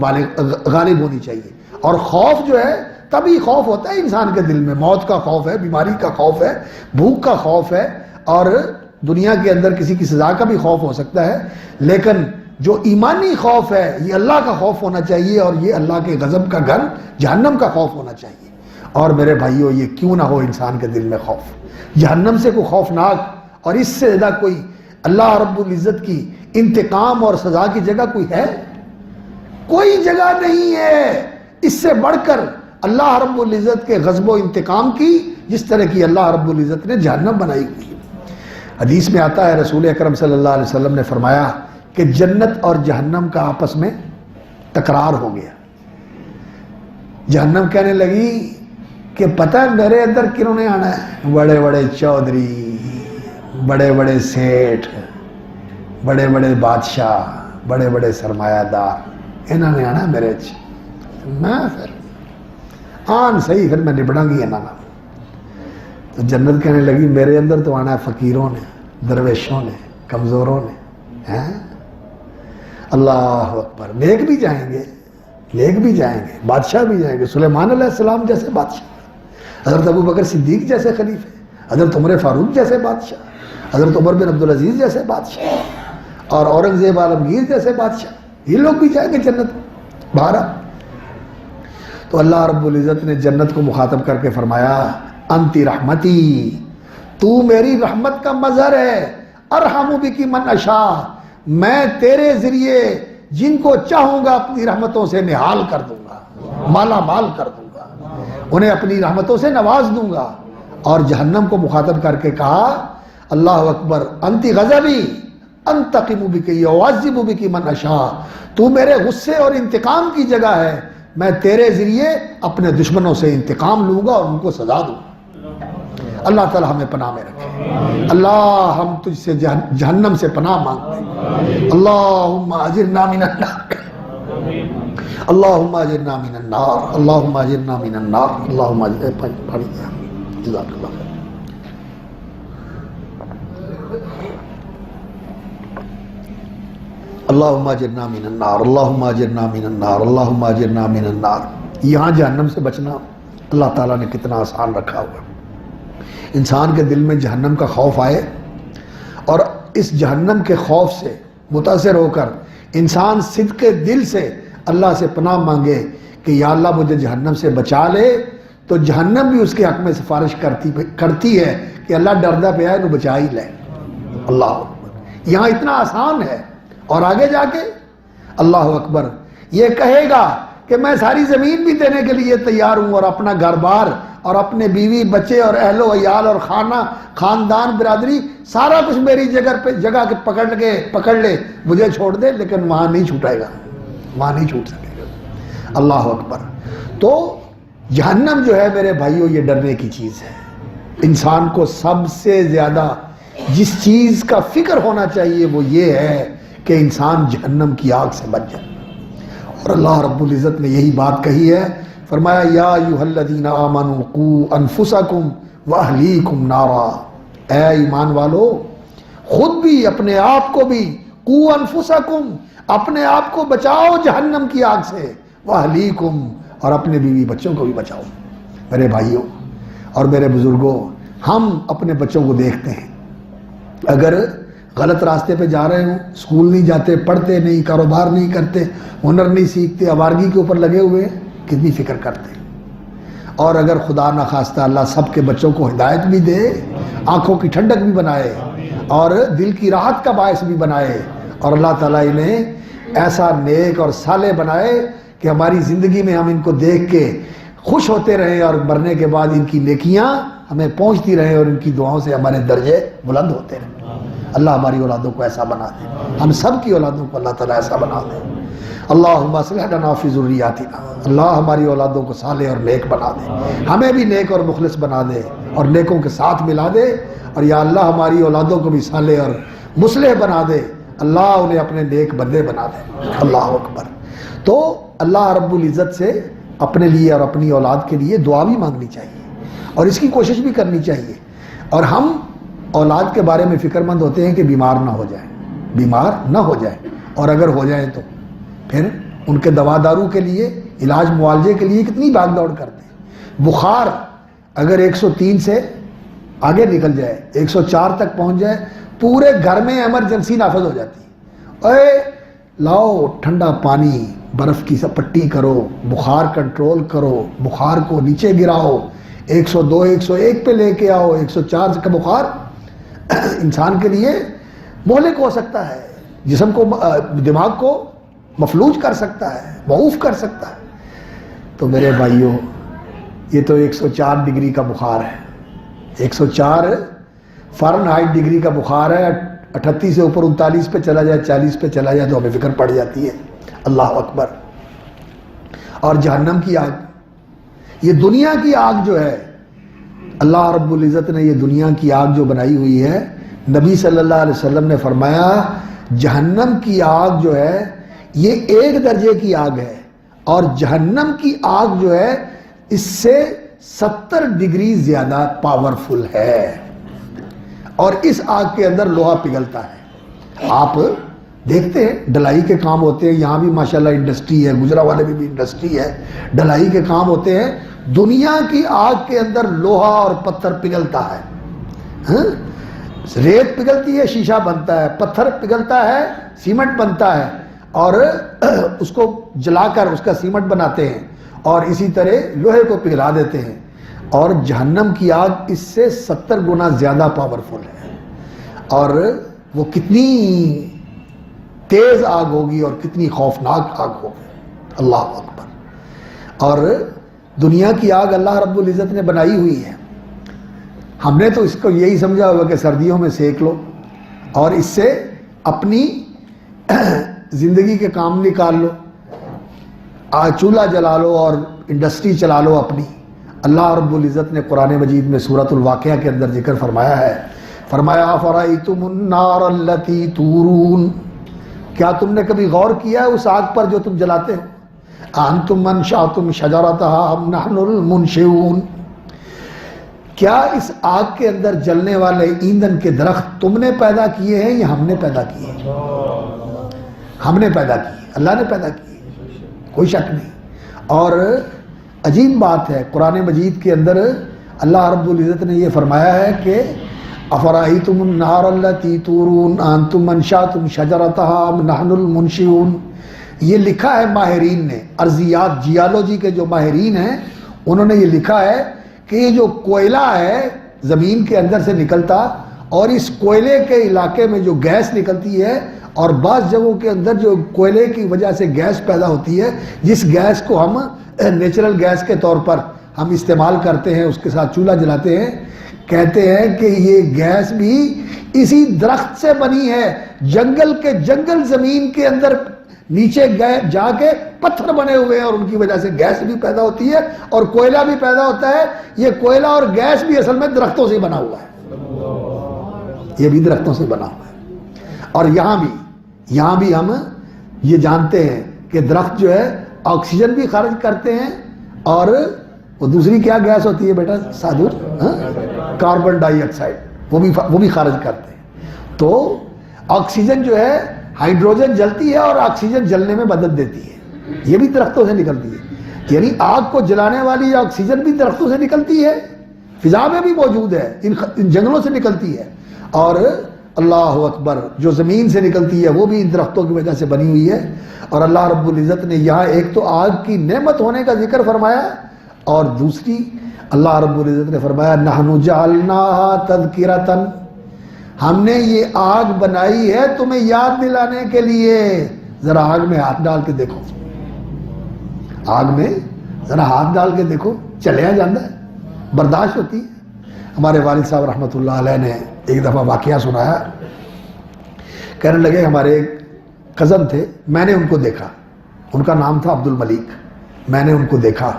غالب ہونی چاہیے. اور خوف جو ہے تبھی خوف ہوتا ہے انسان کے دل میں، موت کا خوف ہے، بیماری کا خوف ہے، بھوک کا خوف ہے، اور دنیا کے اندر کسی کی سزا کا بھی خوف ہو سکتا ہے، لیکن جو ایمانی خوف ہے یہ اللہ کا خوف ہونا چاہیے، اور یہ اللہ کے غضب کا گھر جہنم کا خوف ہونا چاہیے. اور میرے بھائیو یہ کیوں نہ ہو انسان کے دل میں خوف، جہنم سے کوئی خوفناک اور اس سے زیادہ کوئی اللہ رب العزت کی انتقام اور سزا کی جگہ کوئی ہے؟ کوئی جگہ نہیں ہے اس سے بڑھ کر اللہ رب العزت کے غضب و انتقام کی، جس طرح کی اللہ رب العزت نے جہنم بنائی ہوئی. حدیث میں آتا ہے رسول اکرم صلی اللہ علیہ وسلم نے فرمایا کہ جنت اور جہنم کا آپس میں تکرار ہو گیا. جہنم کہنے لگی کہ پتہ ہے میرے اندر کنہوں نے آنا ہے؟ بڑے بڑے چودھری، بڑے بڑے سیٹھ، بڑے بڑے بادشاہ، بڑے بڑے سرمایہ دار، انہوں نے آنا ہے میرے میں پھر آن صحیح پھر میں نبڑاں گی انہوں. تو جنت کہنے لگی میرے اندر تو آنا ہے فقیروں نے، درویشوں نے، کمزوروں نے. اللہ اکبر. نیک بھی جائیں گے، بادشاہ بھی جائیں گے، سلیمان علیہ السلام جیسے بادشاہ، حضرت ابو بکر صدیق جیسے خلیفے، حضرت عمر فاروق جیسے بادشاہ، حضرت عمر بن عبدالعزیز جیسے بادشاہ، اور اورنگزیب عالمگیر جیسے بادشاہ، یہ لوگ بھی جائیں گے جنت باہر. تو اللہ رب العزت نے جنت کو مخاطب کر کے فرمایا انتی رحمتی، تو میری رحمت کا مظہر ہے، ارحم بکی من اشاء، میں تیرے ذریعے جن کو چاہوں گا اپنی رحمتوں سے نہال کر دوں گا، مالا مال کر دوں گا، انہیں اپنی رحمتوں سے نواز دوں گا. اور جہنم کو مخاطب کر کے کہا اللہ اکبر انتی غضبی انتقم بکی واعذب بکی من اشاء، تو میرے غصے اور انتقام کی جگہ ہے، میں تیرے ذریعے اپنے دشمنوں سے انتقام لوں گا اور ان کو سزا دوں گا. اللہ تعالی ہمیں پناہ میں رکھے. اللہ ہم تجھ سے جہنم سے پناہ مانگتے ہیں. اللہم اجرنا من النار، اللہم اجرنا من النار، اللہم اجرنا من النار، اللہم اجرنا. جزاک اللہ. اللہم اجرنا من النار، اللہم اجرنا من النار، اللہم اجرنا من النار. یہاں جہنم سے بچنا اللہ تعالیٰ نے کتنا آسان رکھا ہوا. انسان کے دل میں جہنم کا خوف آئے اور اس جہنم کے خوف سے متاثر ہو کر انسان صدق دل سے اللہ سے پناہ مانگے کہ یا اللہ مجھے جہنم سے بچا لے، تو جہنم بھی اس کے حق میں سفارش کرتی ہے کہ اللہ ڈردہ پہ آئے تو بچا ہی لے. اللہ اکبر. یہاں اتنا آسان ہے، اور آگے جا کے اللہ اکبر یہ کہے گا کہ میں ساری زمین بھی دینے کے لیے تیار ہوں، اور اپنا گھر بار اور اپنے بیوی بچے اور اہل و عیال اور خاندان برادری سارا کچھ میری جگہ کے پکڑ لے مجھے چھوڑ دے، لیکن وہاں نہیں چھوٹائے گا، وہاں نہیں چھوٹ سکے گا. اللہ اکبر. تو جہنم جو ہے میرے بھائیوں یہ ڈرنے کی چیز ہے. انسان کو سب سے زیادہ جس چیز کا فکر ہونا چاہیے وہ یہ ہے کہ انسان جہنم کی آگ سے بچ جائے. اور اللہ رب العزت نے یہی بات کہی ہے, فرمایا یا ایھا الذین آمنوا قوا انفسکم واہلیکم نارا, اے ایمان والو خود بھی اپنے آپ کو بھی, قوا انفسکم اپنے آپ کو بچاؤ جہنم کی آگ سے, واہلیکم اور اپنے بیوی بچوں کو بھی بچاؤ. میرے بھائیوں اور میرے بزرگوں, ہم اپنے بچوں کو دیکھتے ہیں, اگر غلط راستے پہ جا رہے ہوں, اسکول نہیں جاتے, پڑھتے نہیں, کاروبار نہیں کرتے, ہنر نہیں سیکھتے, آوارگی کے اوپر لگے ہوئے, کتنی فکر کرتے ہیں. اور اگر خدا نخواستہ اللہ سب کے بچوں کو ہدایت بھی دے, آنکھوں کی ٹھنڈک بھی بنائے اور دل کی راحت کا باعث بھی بنائے, اور اللہ تعالیٰ انہیں ایسا نیک اور صالح بنائے کہ ہماری زندگی میں ہم ان کو دیکھ کے خوش ہوتے رہیں اور مرنے کے بعد ان کی نیکیاں ہمیں پہنچتی رہیں اور ان کی دعاؤں سے ہمارے درجے بلند ہوتے رہیں. اللہ ہماری اولادوں کو ایسا بنا دے, ہم سب کی اولادوں کو اللہ تعالیٰ ایسا بنا دے. اللہم اصلح لنا فی ذریاتنا, اللہ ہماری اولادوں کو صالح اور نیک بنا دے, ہمیں بھی نیک اور مخلص بنا دے اور نیکوں کے ساتھ ملا دے, اور یا اللہ ہماری اولادوں کو بھی صالح اور مصلح بنا دے, اللہ انہیں اپنے نیک بندے بنا دے. اللہ اکبر. تو اللہ رب العزت سے اپنے لیے اور اپنی اولاد کے لیے دعا بھی مانگنی چاہیے اور اس کی کوشش بھی کرنی چاہیے. اور ہم اولاد کے بارے میں فکر مند ہوتے ہیں کہ بیمار نہ ہو جائیں, بیمار نہ ہو جائیں, اور اگر ہو جائیں تو پھر ان کے دوا دارو کے لیے, علاج معالجے کے لیے کتنی بھاگ دوڑ کرتے ہیں. بخار اگر 103 سے آگے نکل جائے, 104 تک پہنچ جائے, پورے گھر میں ایمرجنسی نافذ ہو جاتی ہے. اے لاؤ ٹھنڈا پانی, برف کی سب پٹی کرو, بخار کنٹرول کرو, بخار کو نیچے گراؤ, 102 101 پہ لے کے آؤ. 104 کا بخار انسان کے لیے مہلک ہو سکتا ہے, جسم کو, دماغ کو مفلوج کر سکتا ہے, معوف کر سکتا ہے. تو میرے بھائیوں یہ تو 104 ڈگری کا بخار ہے, 104 فارنہائٹ ڈگری کا بخار ہے. 38 سے اوپر 39 پہ چلا جائے, 40 پہ چلا جائے تو ہمیں فکر پڑ جاتی ہے. اللہ اکبر. اور جہنم کی آگ, یہ دنیا کی آگ جو ہے, اللہ رب العزت نے یہ دنیا کی آگ جو بنائی ہوئی ہے, نبی صلی اللہ علیہ وسلم نے فرمایا جہنم کی آگ جو ہے یہ 1 درجے کی آگ ہے, اور جہنم کی آگ جو ہے اس سے 70 ڈگری زیادہ پاورفل ہے, اور اس آگ کے اندر لوہا پگھلتا ہے. آپ دیکھتے ہیں ڈھلائی کے کام ہوتے ہیں, یہاں بھی ماشاءاللہ انڈسٹری ہے, گجرا والے میں بھی انڈسٹری ہے, ڈھلائی کے کام ہوتے ہیں. دنیا کی آگ کے اندر لوہا اور پتھر پگھلتا ہے, ریت پگھلتی ہے, شیشہ بنتا ہے, پتھر پگھلتا ہے, سیمنٹ بنتا ہے, اور اس کو جلا کر اس کا سیمنٹ بناتے ہیں, اور اسی طرح لوہے کو پگھلا دیتے ہیں. اور جہنم کی آگ اس سے 70 گنا زیادہ پاورفل ہے, اور وہ کتنی تیز آگ ہوگی اور کتنی خوفناک آگ ہوگی. اللہ اکبر. اور دنیا کی آگ اللہ رب العزت نے بنائی ہوئی ہے. ہم نے تو اس کو یہی سمجھا ہوگا کہ سردیوں میں سیک لو اور اس سے اپنی زندگی کے کام نکال لو, چولہا جلا لو اور انڈسٹری چلا لو اپنی. اللہ رب العزت نے قرآن مجید میں سورۃ الواقعہ کے اندر ذکر فرمایا ہے, فرمایا افرأیتم النار التی تورون, کیا تم نے کبھی غور کیا ہے اس آگ پر جو تم جلاتے ہو؟ انتم انشأتم شجرتها ام نحن المنشئون, کیا اس آگ کے اندر جلنے والے ایندھن کے درخت تم نے پیدا کیے ہیں یا ہم نے پیدا کیے ہیں؟ ہم نے پیدا کیے, اللہ نے پیدا کیے, کوئی شک نہیں. اور عجیب بات ہے, قرآن مجید کے اندر اللہ رب العزت نے یہ فرمایا ہے کہ افرأیتم النار التی تورون انتم انشأتم شجرتها ام نحن المنشئون. یہ لکھا ہے ماہرین نے, ارضیات جیالوجی کے جو ماہرین ہیں انہوں نے یہ لکھا ہے کہ یہ جو کوئلہ ہے زمین کے اندر سے نکلتا, اور اس کوئلے کے علاقے میں جو گیس نکلتی ہے, اور بعض جگہوں کے اندر جو کوئلے کی وجہ سے گیس پیدا ہوتی ہے, جس گیس کو ہم نیچرل گیس کے طور پر ہم استعمال کرتے ہیں, اس کے ساتھ چولہا جلاتے ہیں, کہتے ہیں کہ یہ گیس بھی اسی درخت سے بنی ہے. جنگل کے جنگل زمین کے اندر نیچے جا کے پتھر بنے ہوئے ہیں اور ان کی وجہ سے گیس بھی پیدا ہوتی ہے اور کوئلہ بھی پیدا ہوتا ہے. یہ کوئلہ اور گیس بھی اصل میں درختوں سے بنا ہوا ہے, یہ بھی درختوں سے بنا ہوا ہے. اور یہاں بھی ہم یہ جانتے ہیں کہ درخت جو ہے آکسیجن بھی خارج کرتے ہیں اور وہ دوسری کیا گیس ہوتی ہے بیٹا سادھو, کاربن ڈائی آکسائڈ, وہ بھی خارج کرتے ہیں. تو آکسیجن جو ہے ہائیڈروجن جلتی ہے اور آکسیجن جلنے میں مدد دیتی ہے, یہ بھی درختوں سے نکلتی ہے. یعنی آگ کو جلانے والی آکسیجن بھی درختوں سے نکلتی ہے, فضا میں بھی موجود ہے, ان جنگلوں سے نکلتی ہے. اور اللہ اکبر جو زمین سے نکلتی ہے وہ بھی ان درختوں کی وجہ سے بنی ہوئی ہے. اور اللہ رب العزت نے یہاں ایک تو آگ کی نعمت ہونے کا ذکر فرمایا اور دوسری اللہ رب العزت نے فرمایا نحن جعلناها تذکرۃ, ہم نے یہ آگ بنائی ہے تمہیں یاد دلانے کے لیے. ذرا آگ میں ہاتھ ڈال کے دیکھو, آگ میں ذرا ہاتھ ڈال کے دیکھو, چلیا جاتا ہے, برداشت ہوتی ہے. ہمارے والد صاحب رحمۃ اللہ علیہ نے ایک دفعہ واقعہ سنایا, کہنے لگے ہمارے ایک کزن تھے, میں نے ان کو دیکھا, ان کا نام تھا عبد الملک, میں نے ان کو دیکھا,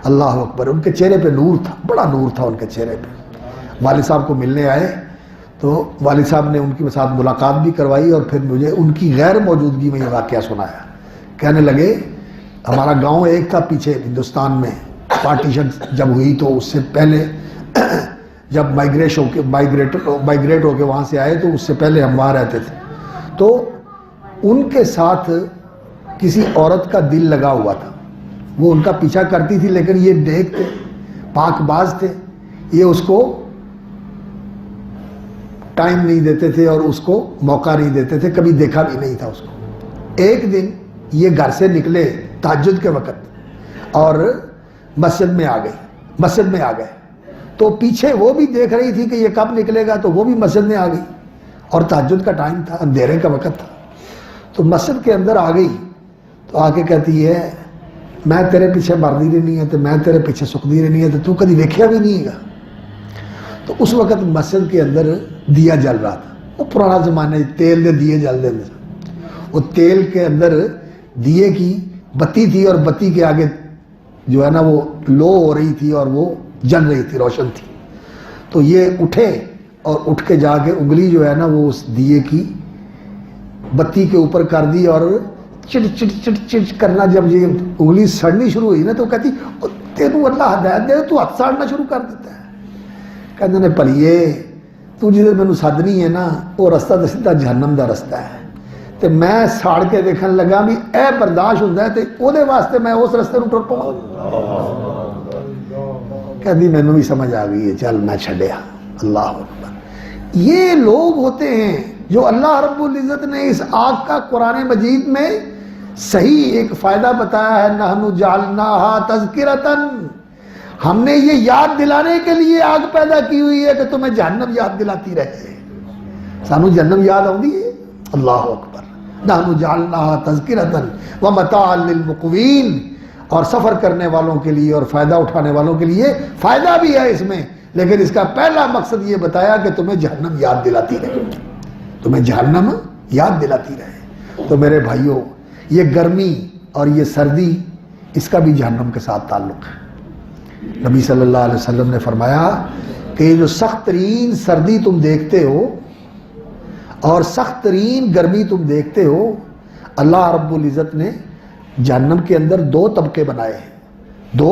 اللہ اکبر, ان کے چہرے پہ نور تھا, بڑا نور تھا ان کے چہرے پہ. والد صاحب کو ملنے آئے تو والد صاحب نے ان کے ساتھ ملاقات بھی کروائی اور پھر مجھے ان کی غیر موجودگی میں یہ واقعہ سنایا. کہنے لگے ہمارا گاؤں ایک تھا پیچھے ہندوستان میں, پارٹیشن جب ہوئی تو اس سے پہلے جب مائگریٹ ہو کے وہاں سے آئے تو اس سے پہلے ہم وہاں رہتے تھے. تو ان کے ساتھ کسی عورت کا دل لگا ہوا تھا, وہ ان کا پیچھا کرتی تھی لیکن یہ نیک تھے, پاک باز تھے, یہ اس کو ٹائم نہیں دیتے تھے اور اس کو موقع نہیں دیتے تھے, کبھی دیکھا بھی نہیں تھا اس کو. ایک دن یہ گھر سے نکلے تہجد کے وقت اور مسجد میں آ گئے تو پیچھے وہ بھی دیکھ رہی تھی کہ یہ کب نکلے گا, تو وہ بھی مسجد میں آ گئی اور تہجد کا ٹائم تھا, اندھیرے کا وقت تھا. تو مسجد کے اندر آ گئی تو آ کے کہتی ہے میں تیرے پیچھے مردی رہنی ہے, تو میں تیرے پیچھے سکتی رہنی ہے, تو کدی دیکھیا بھی نہیں گا. تو اس وقت مسجد کے اندر دیا جل رہا تھا, وہ پرانا زمانے تیل دے دیے جل دے, وہ تیل کے اندر دیے کی بتی تھی اور بتی کے آگے جو ہے نا وہ لو ہو رہی تھی اور وہ جل رہی تھی, روشن تھی. تو یہ اٹھے اور اٹھ کے جا کے انگلی جو ہے نا وہ اس دیے کی بتی کے اوپر کر دی اور چٹ چٹ چٹ چٹ کرنا. جب یہ انگلی سڑنی شروع ہوئی نا تو کہتی تینوں اللہ ہدایت دے, تو ہاتھ ساڑنا شروع کر دیتا ہے. کہتے ہیں پلیے تو جدھر مینوں سدنی ہے نا وہ رستہ تو سیدھا جہنم دا رستہ ہے, تو میں ساڑ کے دیکھن لگا بھی اے برداشت ہوتا ہے تو وہ واسطے میں اس رستے ٹر پاؤں. کہتی مینوں بھی سمجھ آ گئی ہے, چل میں چھڈیا. اللہ اکبر. یہ لوگ ہوتے ہیں جو اللہ رب العزت نے اس آگ کا قرآن مجید میں صحیح ایک فائدہ بتایا ہے, نحن جعلناها تذکرۃ, ہم نے یہ یاد دلانے کے لیے آگ پیدا کی ہوئی ہے کہ تمہیں جہنم یاد دلاتی رہے. سانو جہنم یاد آتی ہے. اللہ اکبر. نحن جعلناها تذکرۃ ومتاعا للمقوین, اور سفر کرنے والوں کے لیے اور فائدہ اٹھانے والوں کے لیے فائدہ بھی ہے اس میں, لیکن اس کا پہلا مقصد یہ بتایا کہ تمہیں جہنم یاد دلاتی رہے, تمہیں جہنم یاد دلاتی رہے. تو میرے بھائیوں, یہ گرمی اور یہ سردی اس کا بھی جہنم کے ساتھ تعلق ہے. نبی صلی اللہ علیہ وسلم نے فرمایا کہ یہ جو سخت ترین سردی تم دیکھتے ہو اور سخت ترین گرمی تم دیکھتے ہو, اللہ رب العزت نے جہنم کے اندر دو طبقے بنائے ہیں. دو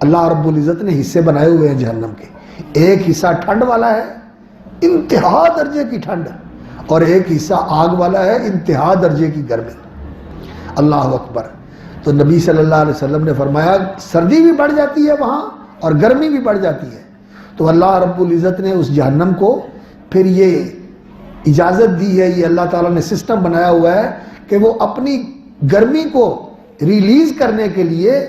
اللہ رب العزت نے حصے بنائے ہوئے ہیں جہنم کے. ایک حصہ ٹھنڈ والا ہے, انتہا درجے کی ٹھنڈ, اور ایک حصہ آگ والا ہے, انتہا درجے کی گرمی. اللہ اکبر. تو نبی صلی اللہ علیہ وسلم نے فرمایا سردی بھی بڑھ جاتی ہے وہاں اور گرمی بھی بڑھ جاتی ہے. تو اللہ رب العزت نے اس جہنم کو پھر یہ اجازت دی ہے, یہ اللہ تعالیٰ نے سسٹم بنایا ہوا ہے کہ وہ اپنی گرمی کو ریلیز کرنے کے لیے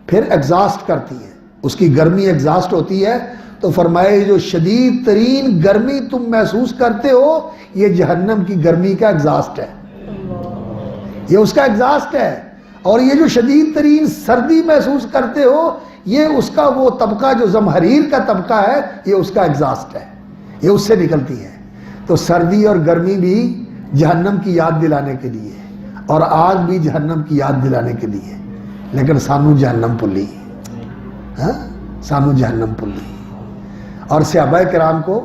پھر ایگزاسٹ کرتی ہے, اس کی گرمی ایگزاسٹ ہوتی ہے. تو فرمائے جو شدید ترین گرمی تم محسوس کرتے ہو یہ جہنم کی گرمی کا ایگزاسٹ ہے, یہ اس کا ایگزاسٹ ہے. اور یہ جو شدید ترین سردی محسوس کرتے ہو یہ اس کا وہ طبقہ جو زمہریر کا طبقہ ہے, یہ اس کا ایگزاسٹ ہے, یہ اس سے نکلتی ہے. تو سردی اور گرمی بھی جہنم کی یاد دلانے کے لیے. اور آگ بھی جہنم کی یاد دلانے کے لیے، لیکن سانو جہنم بھلی، سانو جہنم بھلی۔ اور صحابہ کرام کو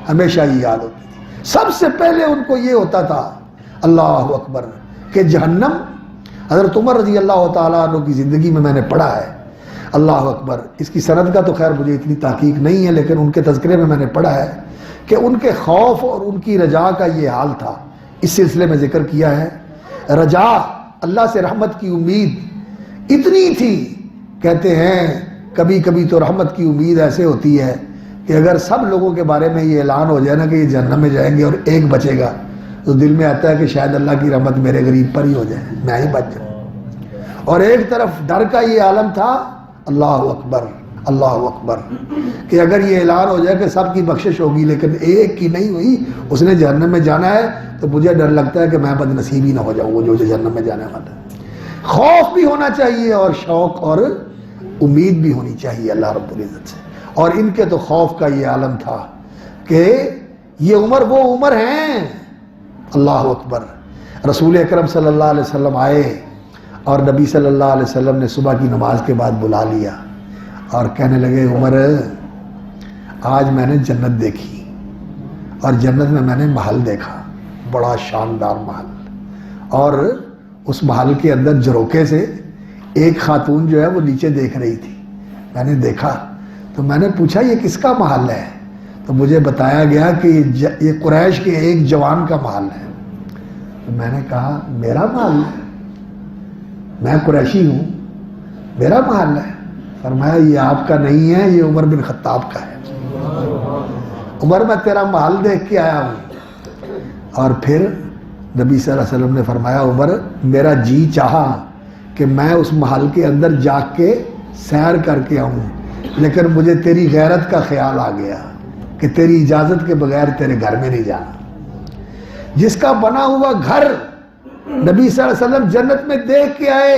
ہمیشہ یہ یاد ہوتی تھی، سب سے پہلے ان کو یہ ہوتا تھا اللہ اکبر کہ جہنم، حضرت عمر رضی اللہ تعالیٰ عنہ کی زندگی میں نے پڑھا ہے، اللہ اکبر، اس کی سند کا تو خیر مجھے اتنی تحقیق نہیں ہے، لیکن ان کے تذکرے میں نے پڑھا ہے کہ ان کے خوف اور ان کی رجا کا یہ حال تھا۔ اس سلسلے میں ذکر کیا ہے، رجا، اللہ سے رحمت کی امید اتنی تھی، کہتے ہیں کبھی کبھی تو رحمت کی امید ایسے ہوتی ہے کہ اگر سب لوگوں کے بارے میں یہ اعلان ہو جائے نا کہ یہ جہنم میں جائیں گے اور ایک بچے گا، تو دل میں آتا ہے کہ شاید اللہ کی رحمت میرے غریب پر ہی ہو جائے، میں ہی بچ جاؤں۔ اور ایک طرف ڈر کا یہ عالم تھا، اللہ اکبر اللہ اکبر، کہ اگر یہ اعلان ہو جائے کہ سب کی بخشش ہوگی لیکن ایک کی نہیں ہوئی، اس نے جہنم میں جانا ہے، تو مجھے ڈر لگتا ہے کہ میں بد نصیب ہی نہ ہو جاؤں وہ جو جہنم میں جانے والا ہے۔ خوف بھی ہونا چاہیے اور شوق اور امید بھی ہونی چاہیے اللہ رب العزت سے۔ اور ان کے تو خوف کا یہ عالم تھا کہ یہ عمر وہ عمر ہیں، اللہ اکبر۔ رسول اکرم صلی اللہ علیہ وسلم آئے اور نبی صلی اللہ علیہ وسلم نے صبح کی نماز کے بعد بلا لیا اور کہنے لگے عمر، آج میں نے جنت دیکھی اور جنت میں نے محل دیکھا، بڑا شاندار محل، اور اس محل کے اندر جھروکے سے ایک خاتون جو ہے وہ نیچے دیکھ رہی تھی، میں نے دیکھا تو میں نے پوچھا یہ کس کا محل ہے؟ تو مجھے بتایا گیا کہ یہ قریش کے ایک جوان کا محل ہے۔ تو میں نے کہا میرا محل ہے، میں قریشی ہوں، میرا محل ہے؟ فرمایا یہ آپ کا نہیں ہے، یہ عمر بن خطاب کا ہے۔ عمر میں تیرا محل دیکھ کے آیا ہوں۔ اور پھر نبی صلی اللہ علیہ وسلم نے فرمایا عمر، میرا جی چاہا کہ میں اس محل کے اندر جا کے سیر کر کے آؤں، لیکن مجھے تیری غیرت کا خیال آ گیا کہ تیری اجازت کے بغیر تیرے گھر میں نہیں جانا۔ جس کا بنا ہوا گھر نبی صلی اللہ علیہ وسلم جنت میں دیکھ کے آئے،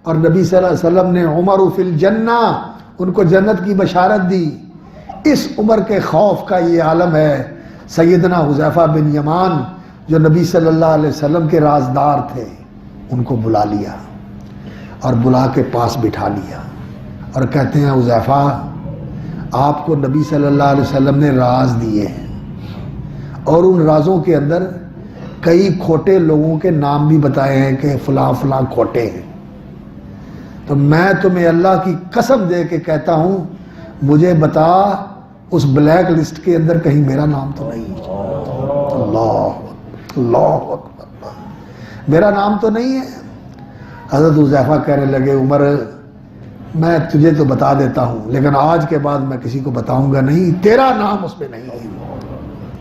اور نبی صلی اللہ علیہ وسلم نے عمر فی الجنہ، ان کو جنت کی بشارت دی۔ اس عمر کے خوف کا یہ عالم ہے۔ سیدنا حذیفہ بن یمان جو نبی صلی اللہ علیہ وسلم کے رازدار تھے، ان کو بلا لیا اور بلا کے پاس بٹھا لیا اور کہتے ہیں حذیفہ، آپ کو نبی صلی اللہ علیہ وسلم نے راز دیے ہیں، اور ان رازوں کے اندر کئی کھوٹے لوگوں کے نام بھی بتائے ہیں کہ فلاں فلاں کھوٹے ہیں، تو میں تمہیں اللہ کی قسم دے کے کہتا ہوں، مجھے بتا اس بلیک لسٹ کے اندر کہیں میرا نام تو نہیں؟ اللہ اکبر، میرا نام تو نہیں ہے؟ حضرت حذیفہ کہنے لگے عمر، میں تجھے تو بتا دیتا ہوں لیکن آج کے بعد میں کسی کو بتاؤں گا نہیں، تیرا نام اس میں نہیں ہے،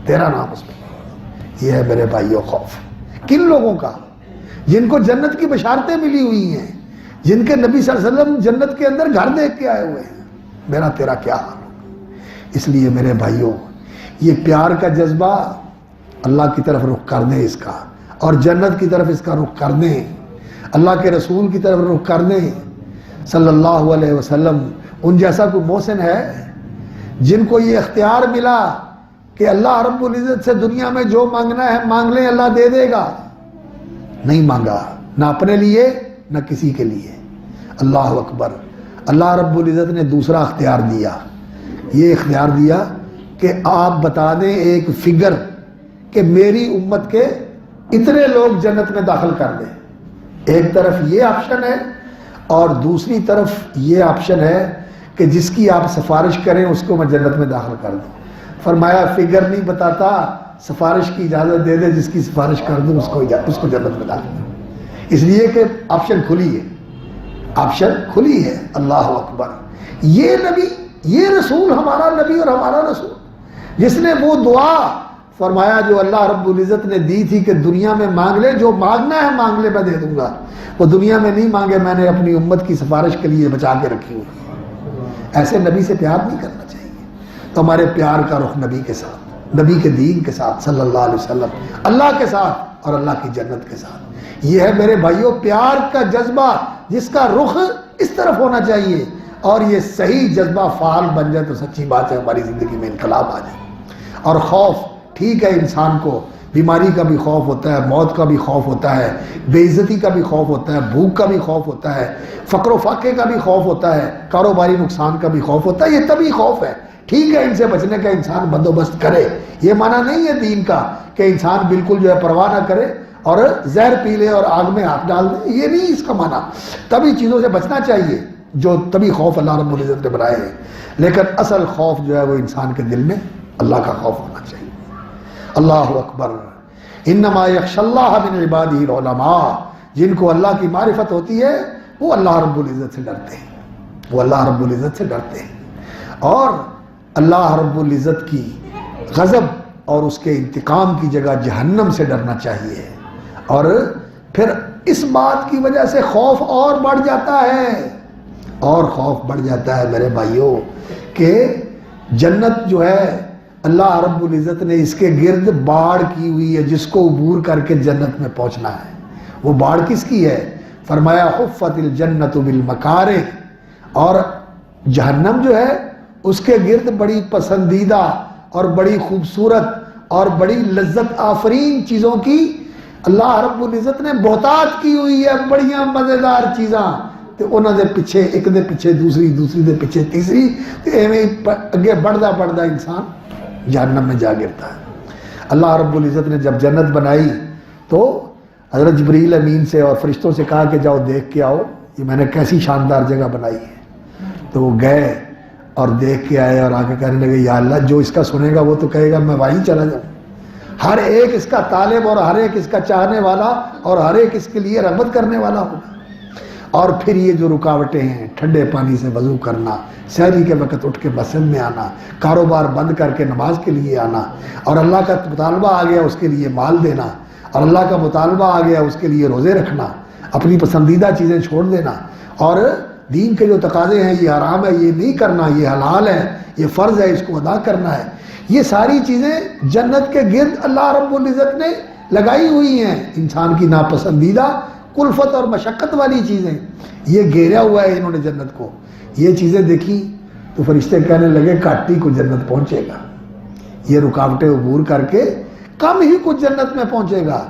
تیرا نام اس میں نہیں۔ یہ ہے میرے بھائیو خوف کن لوگوں کا؟ جن کو جنت کی بشارتیں ملی ہوئی ہیں، جن کے نبی صلی اللہ علیہ وسلم جنت کے اندر گھر دیکھ کے آئے ہوئے ہیں۔ میرا تیرا کیا حال ہوگا؟ اس لیے میرے بھائیوں، یہ پیار کا جذبہ اللہ کی طرف رخ کر دیں اس کا، اور جنت کی طرف اس کا رخ کر دیں، اللہ کے رسول کی طرف رخ کر دیں صلی اللہ علیہ وسلم۔ ان جیسا کوئی محسن ہے جن کو یہ اختیار ملا کہ اللہ رب العزت سے دنیا میں جو مانگنا ہے مانگ لیں، اللہ دے دے گا؟ نہیں مانگا، نہ اپنے لیے نہ کسی کے لیے۔ اللہ اکبر۔ اللہ رب العزت نے دوسرا اختیار دیا، یہ اختیار دیا کہ آپ بتا دیں ایک فگر کہ میری امت کے اتنے لوگ جنت میں داخل کر دیں۔ ایک طرف یہ آپشن ہے اور دوسری طرف یہ آپشن ہے کہ جس کی آپ سفارش کریں اس کو میں جنت میں داخل کر دوں۔ فرمایا فگر نہیں بتاتا، سفارش کی اجازت دے دے، جس کی سفارش کر دوں اس کو جنت میں داخل کر، اس لیے کہ آپشن کھلی ہے، آپشن کھلی ہے۔ اللہ اکبر۔ یہ نبی، یہ رسول، ہمارا نبی اور ہمارا رسول، جس نے وہ دعا فرمایا جو اللہ رب العزت نے دی تھی کہ دنیا میں مانگ لے، جو مانگنا ہے مانگ لے میں دے دوں گا، وہ دنیا میں نہیں مانگے، میں نے اپنی امت کی سفارش کے لیے بچا کے رکھی ہوئی۔ ایسے نبی سے پیار نہیں کرنا چاہیے۔ تو ہمارے پیار کا رخ نبی کے ساتھ، نبی کے دین کے ساتھ صلی اللہ علیہ وسلم، اللہ کے ساتھ اور اللہ کی جنت کے ساتھ۔ یہ ہے میرے بھائیوں پیار کا جذبہ، جس کا رخ اس طرف ہونا چاہیے، اور یہ صحیح جذبہ فعال بن جائے تو سچی بات ہے ہماری زندگی میں انقلاب آ جائے۔ اور خوف ٹھیک ہے انسان کو بیماری کا بھی خوف ہوتا ہے، موت کا بھی خوف ہوتا ہے، بے عزتی کا بھی خوف ہوتا ہے، بھوک کا بھی خوف ہوتا ہے، فقر و فاقے کا بھی خوف ہوتا ہے، کاروباری نقصان کا بھی خوف ہوتا ہے. یہ طبعی خوف ہے. ٹھیک ہے، ان سے بچنے کا انسان بندوبست کرے. یہ معنی نہیں ہے دین کا کہ انسان بالکل جو ہے پرواہ نہ کرے اور زہر پی لے اور آگ میں ہاتھ ڈال دے. یہ نہیں اس کا معنی. طبعی چیزوں سے بچنا چاہیے جو طبعی خوف اللہ رب العزت نے بنائے ہیں، لیکن اصل خوف جو ہے وہ انسان کے دل میں اللہ کا خوف ہونا چاہیے. اللہ اکبر. انما یخشی اللہ من عبادہ العلماء. جن کو اللہ کی معرفت ہوتی ہے وہ اللہ رب العزت سے ڈرتے ہیں. وہ اللہ رب العزت سے ڈرتے ہیں. اور اللہ رب العزت کی غضب اور اس کے انتقام کی جگہ جہنم سے ڈرنا چاہیے. اور پھر اس بات کی وجہ سے خوف اور بڑھ جاتا ہے، اور خوف بڑھ جاتا ہے میرے بھائیوں، کہ جنت جو ہے اللہ رب العزت نے اس کے گرد باڑ کی ہوئی ہے جس کو عبور کر کے جنت میں پہنچنا ہے. وہ باڑ کس کی ہے؟ فرمایا حفت الجنت بالمکارہ. اور جہنم جو ہے اس کے گرد بڑی پسندیدہ اور بڑی خوبصورت اور بڑی لذت آفرین چیزوں کی اللہ رب العزت نے بہتات کی ہوئی ہے. بڑیاں مزیدار چیزاں تے انہاں دے پیچھے ایک دے پیچھے دوسری، دوسری دے پیچھے تیسری، تے ایویں اگے بڑھدا بڑھدا انسان جہنم میں جا گرتا ہے. اللہ رب العزت نے جب جنت بنائی تو حضرت جبریل امین سے اور فرشتوں سے کہا کہ جاؤ دیکھ کے آؤ یہ میں نے کیسی شاندار جگہ بنائی ہے. تو وہ گئے اور دیکھ کے آئے اور آ کے کہنے لگے یا اللہ جو اس کا سنے گا وہ تو کہے گا میں وہیں چلا جاؤں. ہر ایک اس کا طالب اور ہر ایک اس کا چاہنے والا اور ہر ایک اس کے لیے رغبت کرنے والا ہوگا. اور پھر یہ جو رکاوٹیں ہیں، ٹھنڈے پانی سے وضو کرنا، سحری کے وقت اٹھ کے مسجد میں آنا، کاروبار بند کر کے نماز کے لیے آنا، اور اللہ کا مطالبہ آ گیا اس کے لیے مال دینا، اور اللہ کا مطالبہ آ گیا اس کے لیے روزے رکھنا، اپنی پسندیدہ چیزیں چھوڑ دینا، اور دین کے جو تقاضے ہیں یہ حرام ہے یہ نہیں کرنا، یہ حلال ہے یہ فرض ہے اس کو ادا کرنا ہے. یہ ساری چیزیں جنت کے گرد اللہ رب العزت نے لگائی ہوئی ہیں. انسان کی ناپسندیدہ کلفت اور مشقت والی چیزیں یہ گھیرا ہوا ہے انہوں نے جنت کو. یہ چیزیں دیکھی تو فرشتے کہنے لگے کاٹی کو جنت پہنچے گا. یہ رکاوٹیں عبور کر کے کم ہی کچھ جنت میں پہنچے گا.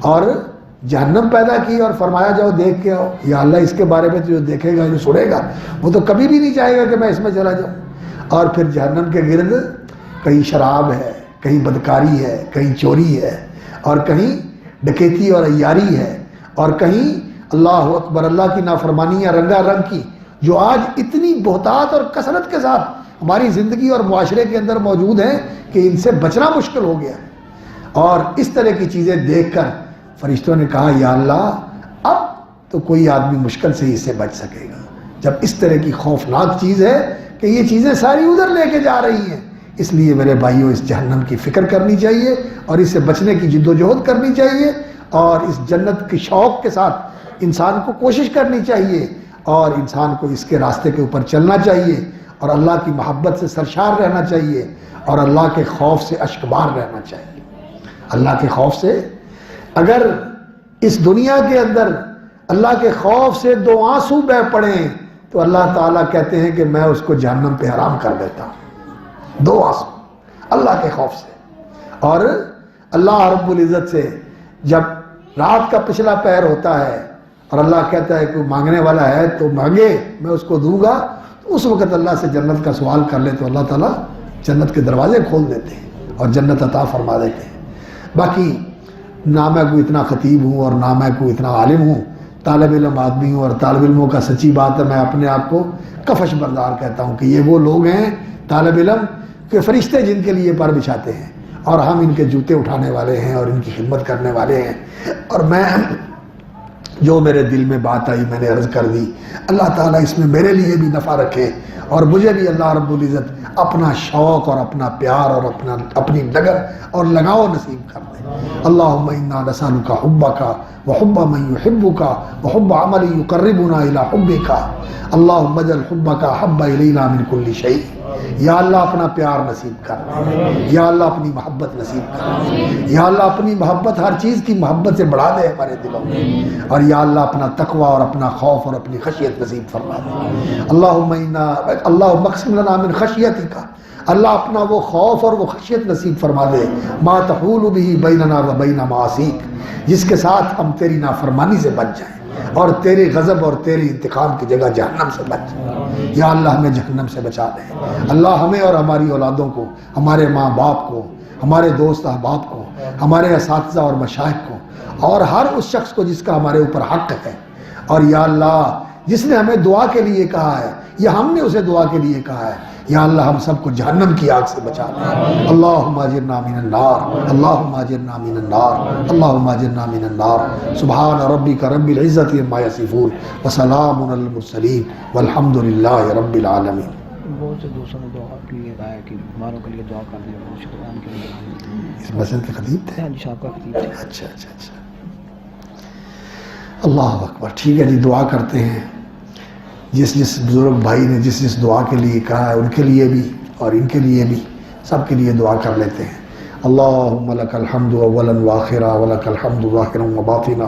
اور جہنم پیدا کی اور فرمایا جاؤ دیکھ کے آؤ. یا اللہ اس کے بارے میں جو دیکھے گا جو سنے گا وہ تو کبھی بھی نہیں چاہے گا کہ میں اس میں چلا جاؤں. اور پھر جہنم کے گرد کہیں شراب ہے، کہیں بدکاری ہے، کہیں چوری ہے، اور کہیں ڈکیتی اور عیاری ہے، اور کہیں اللہ اکبر اللہ کی نافرمانیاں رنگا رنگ کی جو آج اتنی بہتات اور کثرت کے ساتھ ہماری زندگی اور معاشرے کے اندر موجود ہیں کہ ان سے بچنا مشکل ہو گیا ہے. اور اس طرح کی چیزیں دیکھ کر فرشتوں نے کہا یا اللہ اب تو کوئی آدمی مشکل سے اس سے بچ سکے گا جب اس طرح کی خوفناک چیز ہے کہ یہ چیزیں ساری ادھر لے کے جا رہی ہیں. اس لیے میرے بھائیوں اس جہنم کی فکر کرنی چاہیے اور اس سے بچنے کی جد و جہد کرنی چاہیے، اور اس جنت کے شوق کے ساتھ انسان کو کوشش کرنی چاہیے، اور انسان کو اس کے راستے کے اوپر چلنا چاہیے، اور اللہ کی محبت سے سرشار رہنا چاہیے، اور اللہ کے خوف سے اشکبار رہنا چاہیے. اللہ کے خوف سے اگر اس دنیا کے اندر اللہ کے خوف سے 2 آنسو بہہ پڑیں تو اللہ تعالیٰ کہتے ہیں کہ میں اس کو جہنم پہ حرام کر دیتا ہوں. 2 آنسو اللہ کے خوف سے. اور اللہ رب العزت سے جب رات کا پچھلا پہر ہوتا ہے اور اللہ کہتا ہے کہ مانگنے والا ہے تو مانگے میں اس کو دوں گا، تو اس وقت اللہ سے جنت کا سوال کر لے تو اللہ تعالیٰ جنت کے دروازے کھول دیتے ہیں اور جنت عطا فرما دیتے ہیں. باقی نہ میں کوئی اتنا خطیب ہوں اور نہ میں کوئی اتنا عالم ہوں، طالب علم آدمی ہوں، اور طالب علموں کا سچی بات ہے میں اپنے آپ کو کفش بردار کہتا ہوں کہ یہ وہ لوگ ہیں طالب علم کہ فرشتے جن کے لیے پر بچھاتے ہیں، اور ہم ان کے جوتے اٹھانے والے ہیں اور ان کی خدمت کرنے والے ہیں. اور میں جو میرے دل میں بات آئی میں نے عرض کر دی. اللہ تعالیٰ اس میں میرے لیے بھی نفع رکھے اور مجھے بھی اللہ رب العزت اپنا شوق اور اپنا پیار اور اپنی لگن اور لگاؤ نصیب کر دے. اللہم انا نسألک حبک وحب من یحبک وحب عمل یقربنا الی حبک. اللہم اجعل حبک حب الینا من کل شیء. یا اللہ اپنا پیار نصیب کر، یا اللہ اپنی محبت نصیب کر، یا اللہ اپنی محبت ہر چیز کی محبت سے بڑھا دے ہمارے دلوں میں، اور یا اللہ اپنا تقوی اور اپنا خوف اور اپنی خشیت نصیب فرما دے. اللہم اقسم لنا من خشیتک، اللہ اپنا وہ خوف اور وہ خشیت نصیب فرما دے، ما تحول بہ بیننا و بین معاصیک، جس کے ساتھ ہم تیری نافرمانی سے بچ جائیں اور تیرے غضب اور تیرے انتقام کی جگہ جہنم سے بچ جائیں۔ یا اللہ ہمیں جہنم سے بچا لے۔ اللہ ہمیں اور ہماری اولادوں کو، ہمارے ماں باپ کو، ہمارے دوست احباب کو، ہمارے اساتذہ اور مشائخ کو، اور ہر اس شخص کو جس کا ہمارے اوپر حق ہے، اور یا اللہ جس نے ہمیں دعا کے لیے کہا ہے یا ہم نے اسے دعا کے لیے کہا ہے، یا اللہ ہم سب کو جہنم کی آگ سے بچا لے۔ اللہم اجرنا من النار، اللہم اجرنا من النار، اللہم اجرنا من النار۔ سبحان ربک رب العزت عما یصفون وسلام علی المرسلین والحمد للہ رب العالمین۔ بہت سے دوستوں نے دعا کے لیے کہا ہے کہ بیماروں کے لیے دعا کر دیں، شکران کے لیے۔ اس مسجد کے خطیب تھے؟ ہاں جی، صاحب کا خطیب تھے۔ اچھا اچھا اچھا، اللہ اکبر۔ ٹھیک ہے جی، دعا کرتے ہیں۔ جس جس بزرگ بھائی نے جس جس دعا کے لیے کہا ہے ان کے لیے بھی اور ان کے لیے بھی، سب کے لیے دعا کر لیتے ہیں۔ اللہم لک الحمد اولا وآخرا ولک الحمد ظاہرا وباطنا،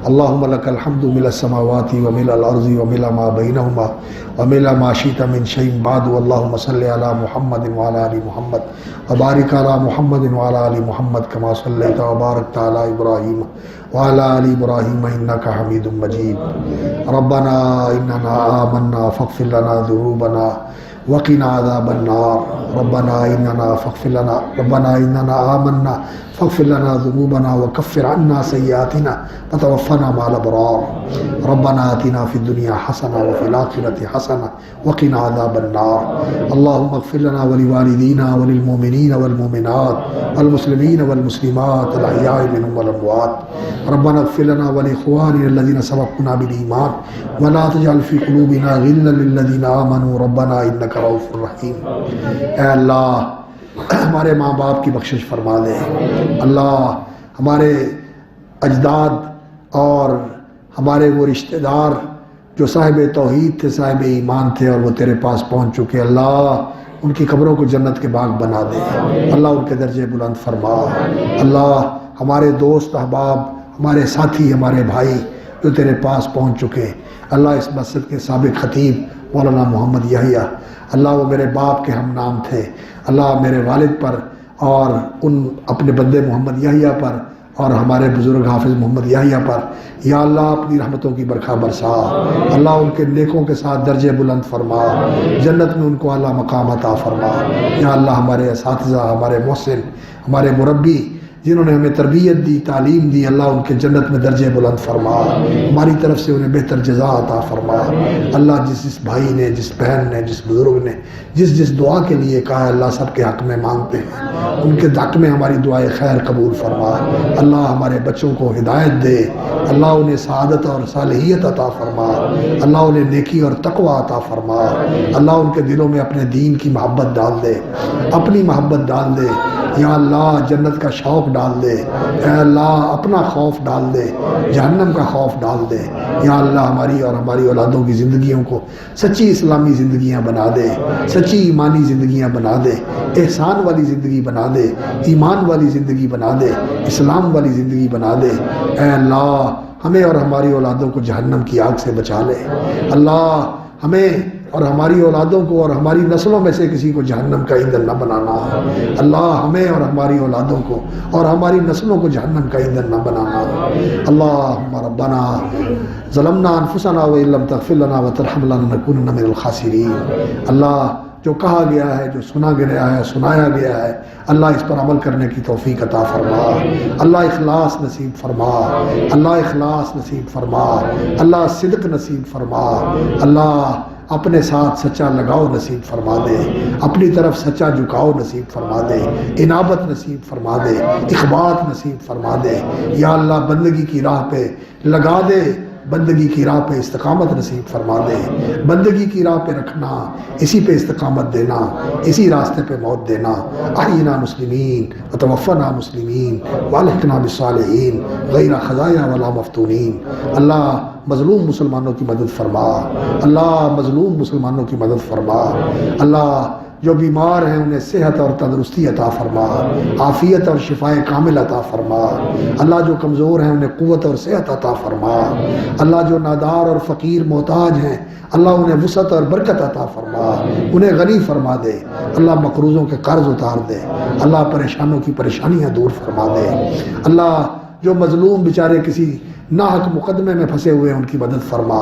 اللہم لک الحمد ملء السماوات وملء الارض وملء ما بینہما وملء ما شئت من شیء بعد، اللہم صلی علی محمد وعلی آل محمد وبارک علی محمد وعلی آل محمد کما صلیت وبارکت علی ابراہیم وعلی آل ابراہیم انک حمید مجید۔ ربنا اننا آمنا فاغفر لنا ذنوبنا وقنا عذاب النار، ربنا اننا آمنا فاغفر لنا ذنوبنا وكفر عنا سيئاتنا وتوفنا مع الابرار، ربنا آتنا في الدنيا حسنة وفي الآخرة حسنة وقنا عذاب النار، اللهم اغفر لنا ولوالدينا وللمؤمنين والمؤمنات والمسلمين والمسلمات الأحياء منهم والأموات، ربنا اغفر لنا ولإخواننا الذين سبقونا بالإيمان ولا تجعل في قلوبنا غلا للذين آمنوا ربنا إنك رؤوف رحيم۔ اے اللہ ہمارے ماں باپ کی بخشش فرما دے، اللہ ہمارے اجداد اور ہمارے وہ رشتہ دار جو صاحب توحید تھے، صاحب ایمان تھے اور وہ تیرے پاس پہنچ چکے، اللہ ان کی قبروں کو جنت کے باغ بنا دے، اللہ ان کے درجے بلند فرما، اللہ ہمارے دوست احباب، ہمارے ساتھی، ہمارے بھائی جو تیرے پاس پہنچ چکے، اللہ اس مسجد کے سابق خطیب مولانا محمد یحییٰ، اللہ وہ میرے باپ کے ہم نام تھے، اللہ میرے والد پر اور ان اپنے بندے محمد یحییٰ پر اور ہمارے بزرگ حافظ محمد یحییٰ پر، یا اللہ اپنی رحمتوں کی برکھا برسا، اللہ ان کے نیکوں کے ساتھ درجے بلند فرما، جنت میں ان کو اعلیٰ مقام عطا فرما، یا اللہ ہمارے اساتذہ، ہمارے محسن، ہمارے مربی جنہوں نے ہمیں تربیت دی، تعلیم دی، اللہ ان کے جنت میں درجے بلند فرما، ہماری طرف سے انہیں بہتر جزا عطا فرما، اللہ جس بھائی نے، جس بہن نے، جس بزرگ نے جس دعا کے لیے کہا ہے، اللہ سب کے حق میں مانگتے ہیں، ان کے حق میں ہماری دعائے خیر قبول فرما، اللہ ہمارے بچوں کو ہدایت دے، اللہ انہیں سعادت اور صالحیت عطا فرما، اللہ انہیں نیکی اور تقوی عطا فرما، اللہ ان کے دلوں میں اپنے دین کی محبت ڈال دے، اپنی محبت ڈال دے، یا اللہ جنت کا شوق ڈال دے، اے اللہ اپنا خوف ڈال دے، جہنم کا خوف ڈال دے، یا اللہ ہماری اور ہماری اولادوں کی زندگیوں کو سچی اسلامی زندگیاں بنا دے، سچی ایمانی زندگیاں بنا دے، احسان والی زندگی بنا دے، ایمان والی زندگی بنا دے، اسلام والی زندگی بنا دے، اے اللہ ہمیں اور ہماری اولادوں کو جہنم کی آگ سے بچا لے، اللہ ہمیں اور ہماری اولادوں کو اور ہماری نسلوں میں سے کسی کو جہنم کا ایندھن نہ بنانا، اللہ ہمیں اور ہماری اولادوں کو اور ہماری نسلوں کو جہنم کا ایندھن نہ بنانا، اللہم ربنا ظلمنا انفسنا وإن لم تغفر لنا وترحمنا لنكونن من الخاسرین، اللہ جو کہا گیا ہے، جو سنا گیا ہے، سنایا گیا ہے، اللہ اس پر عمل کرنے کی توفیق عطا فرما، اللہ اخلاص نصیب فرما، اللہ اخلاص نصیب فرما، اللہ صدق نصیب فرما، اللہ اپنے ساتھ سچا لگاؤ نصیب فرما دے، اپنی طرف سچا جھکاؤ نصیب فرما دے، انابت نصیب فرما دے، اخبات نصیب فرما دے، یا اللہ بندگی کی راہ پہ لگا دے، بندگی کی راہ پہ استقامت نصیب فرما دے، بندگی کی راہ پہ رکھنا، اسی پہ استقامت دینا، اسی راستے پہ موت دینا، احینا مسلمین وتوفنا مسلمین والحقنا بالصالحین غیر خزایا ولا مفتونین، اللہ مظلوم مسلمانوں کی مدد فرما، اللہ مظلوم مسلمانوں کی مدد فرما، اللہ جو بیمار ہیں انہیں صحت اور تندرستی عطا فرما، عافیت اور شفائے کامل عطا فرما۔ اللہ جو کمزور ہیں انہیں قوت اور صحت عطا فرما۔ اللہ جو نادار اور فقیر محتاج ہیں اللہ انہیں وسعت اور برکت عطا فرما، انہیں غنی فرما دے۔ اللہ مقروضوں کے قرض اتار دے، اللہ پریشانوں کی پریشانیاں دور فرما دے۔ اللہ جو مظلوم بیچارے کسی ناحق مقدمے میں پھنسے ہوئے ہیں ان کی مدد فرما۔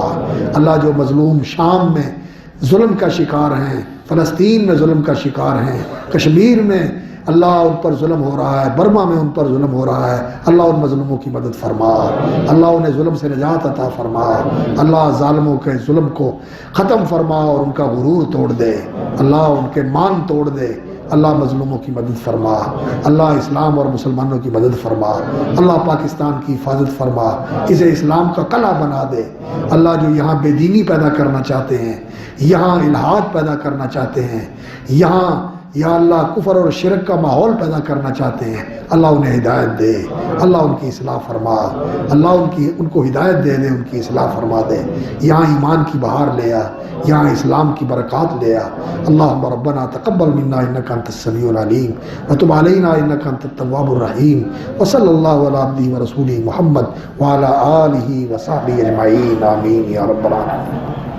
اللہ جو مظلوم شام میں ظلم کا شکار ہیں، فلسطین میں ظلم کا شکار ہیں، کشمیر میں اللہ ان پر ظلم ہو رہا ہے، برما میں ان پر ظلم ہو رہا ہے، اللہ ان مظلوموں کی مدد فرما۔ اللہ انہیں ظلم سے نجات عطا فرما۔ اللہ ظالموں کے ظلم کو ختم فرما اور ان کا غرور توڑ دے، اللہ ان کے مان توڑ دے۔ اللہ مظلوموں کی مدد فرما، اللہ اسلام اور مسلمانوں کی مدد فرما۔ اللہ پاکستان کی حفاظت فرما، اسے اسلام کا قلعہ بنا دے۔ اللہ جو یہاں بے دینی پیدا کرنا چاہتے ہیں، یہاں الحاد پیدا کرنا چاہتے ہیں، یہاں یا اللہ کفر اور شرک کا ماحول پیدا کرنا چاہتے ہیں، اللہ انہیں ہدایت دے، اللہ ان کی اصلاح فرما، اللہ ان کو ہدایت دے دے، ان کی اصلاح فرما دے۔ یہاں ایمان کی بہار لے آ، یہاں اسلام کی برکات لے آ۔ اللہم ربنا تقبل منا انک انت السمیع العلیم وتب علینا انک انت التواب الرحیم وصلی اللہ علی عبدہ ورسولہ محمد وعلی آلہ وصحبہ اجمعین، آمین یا رب العالمین۔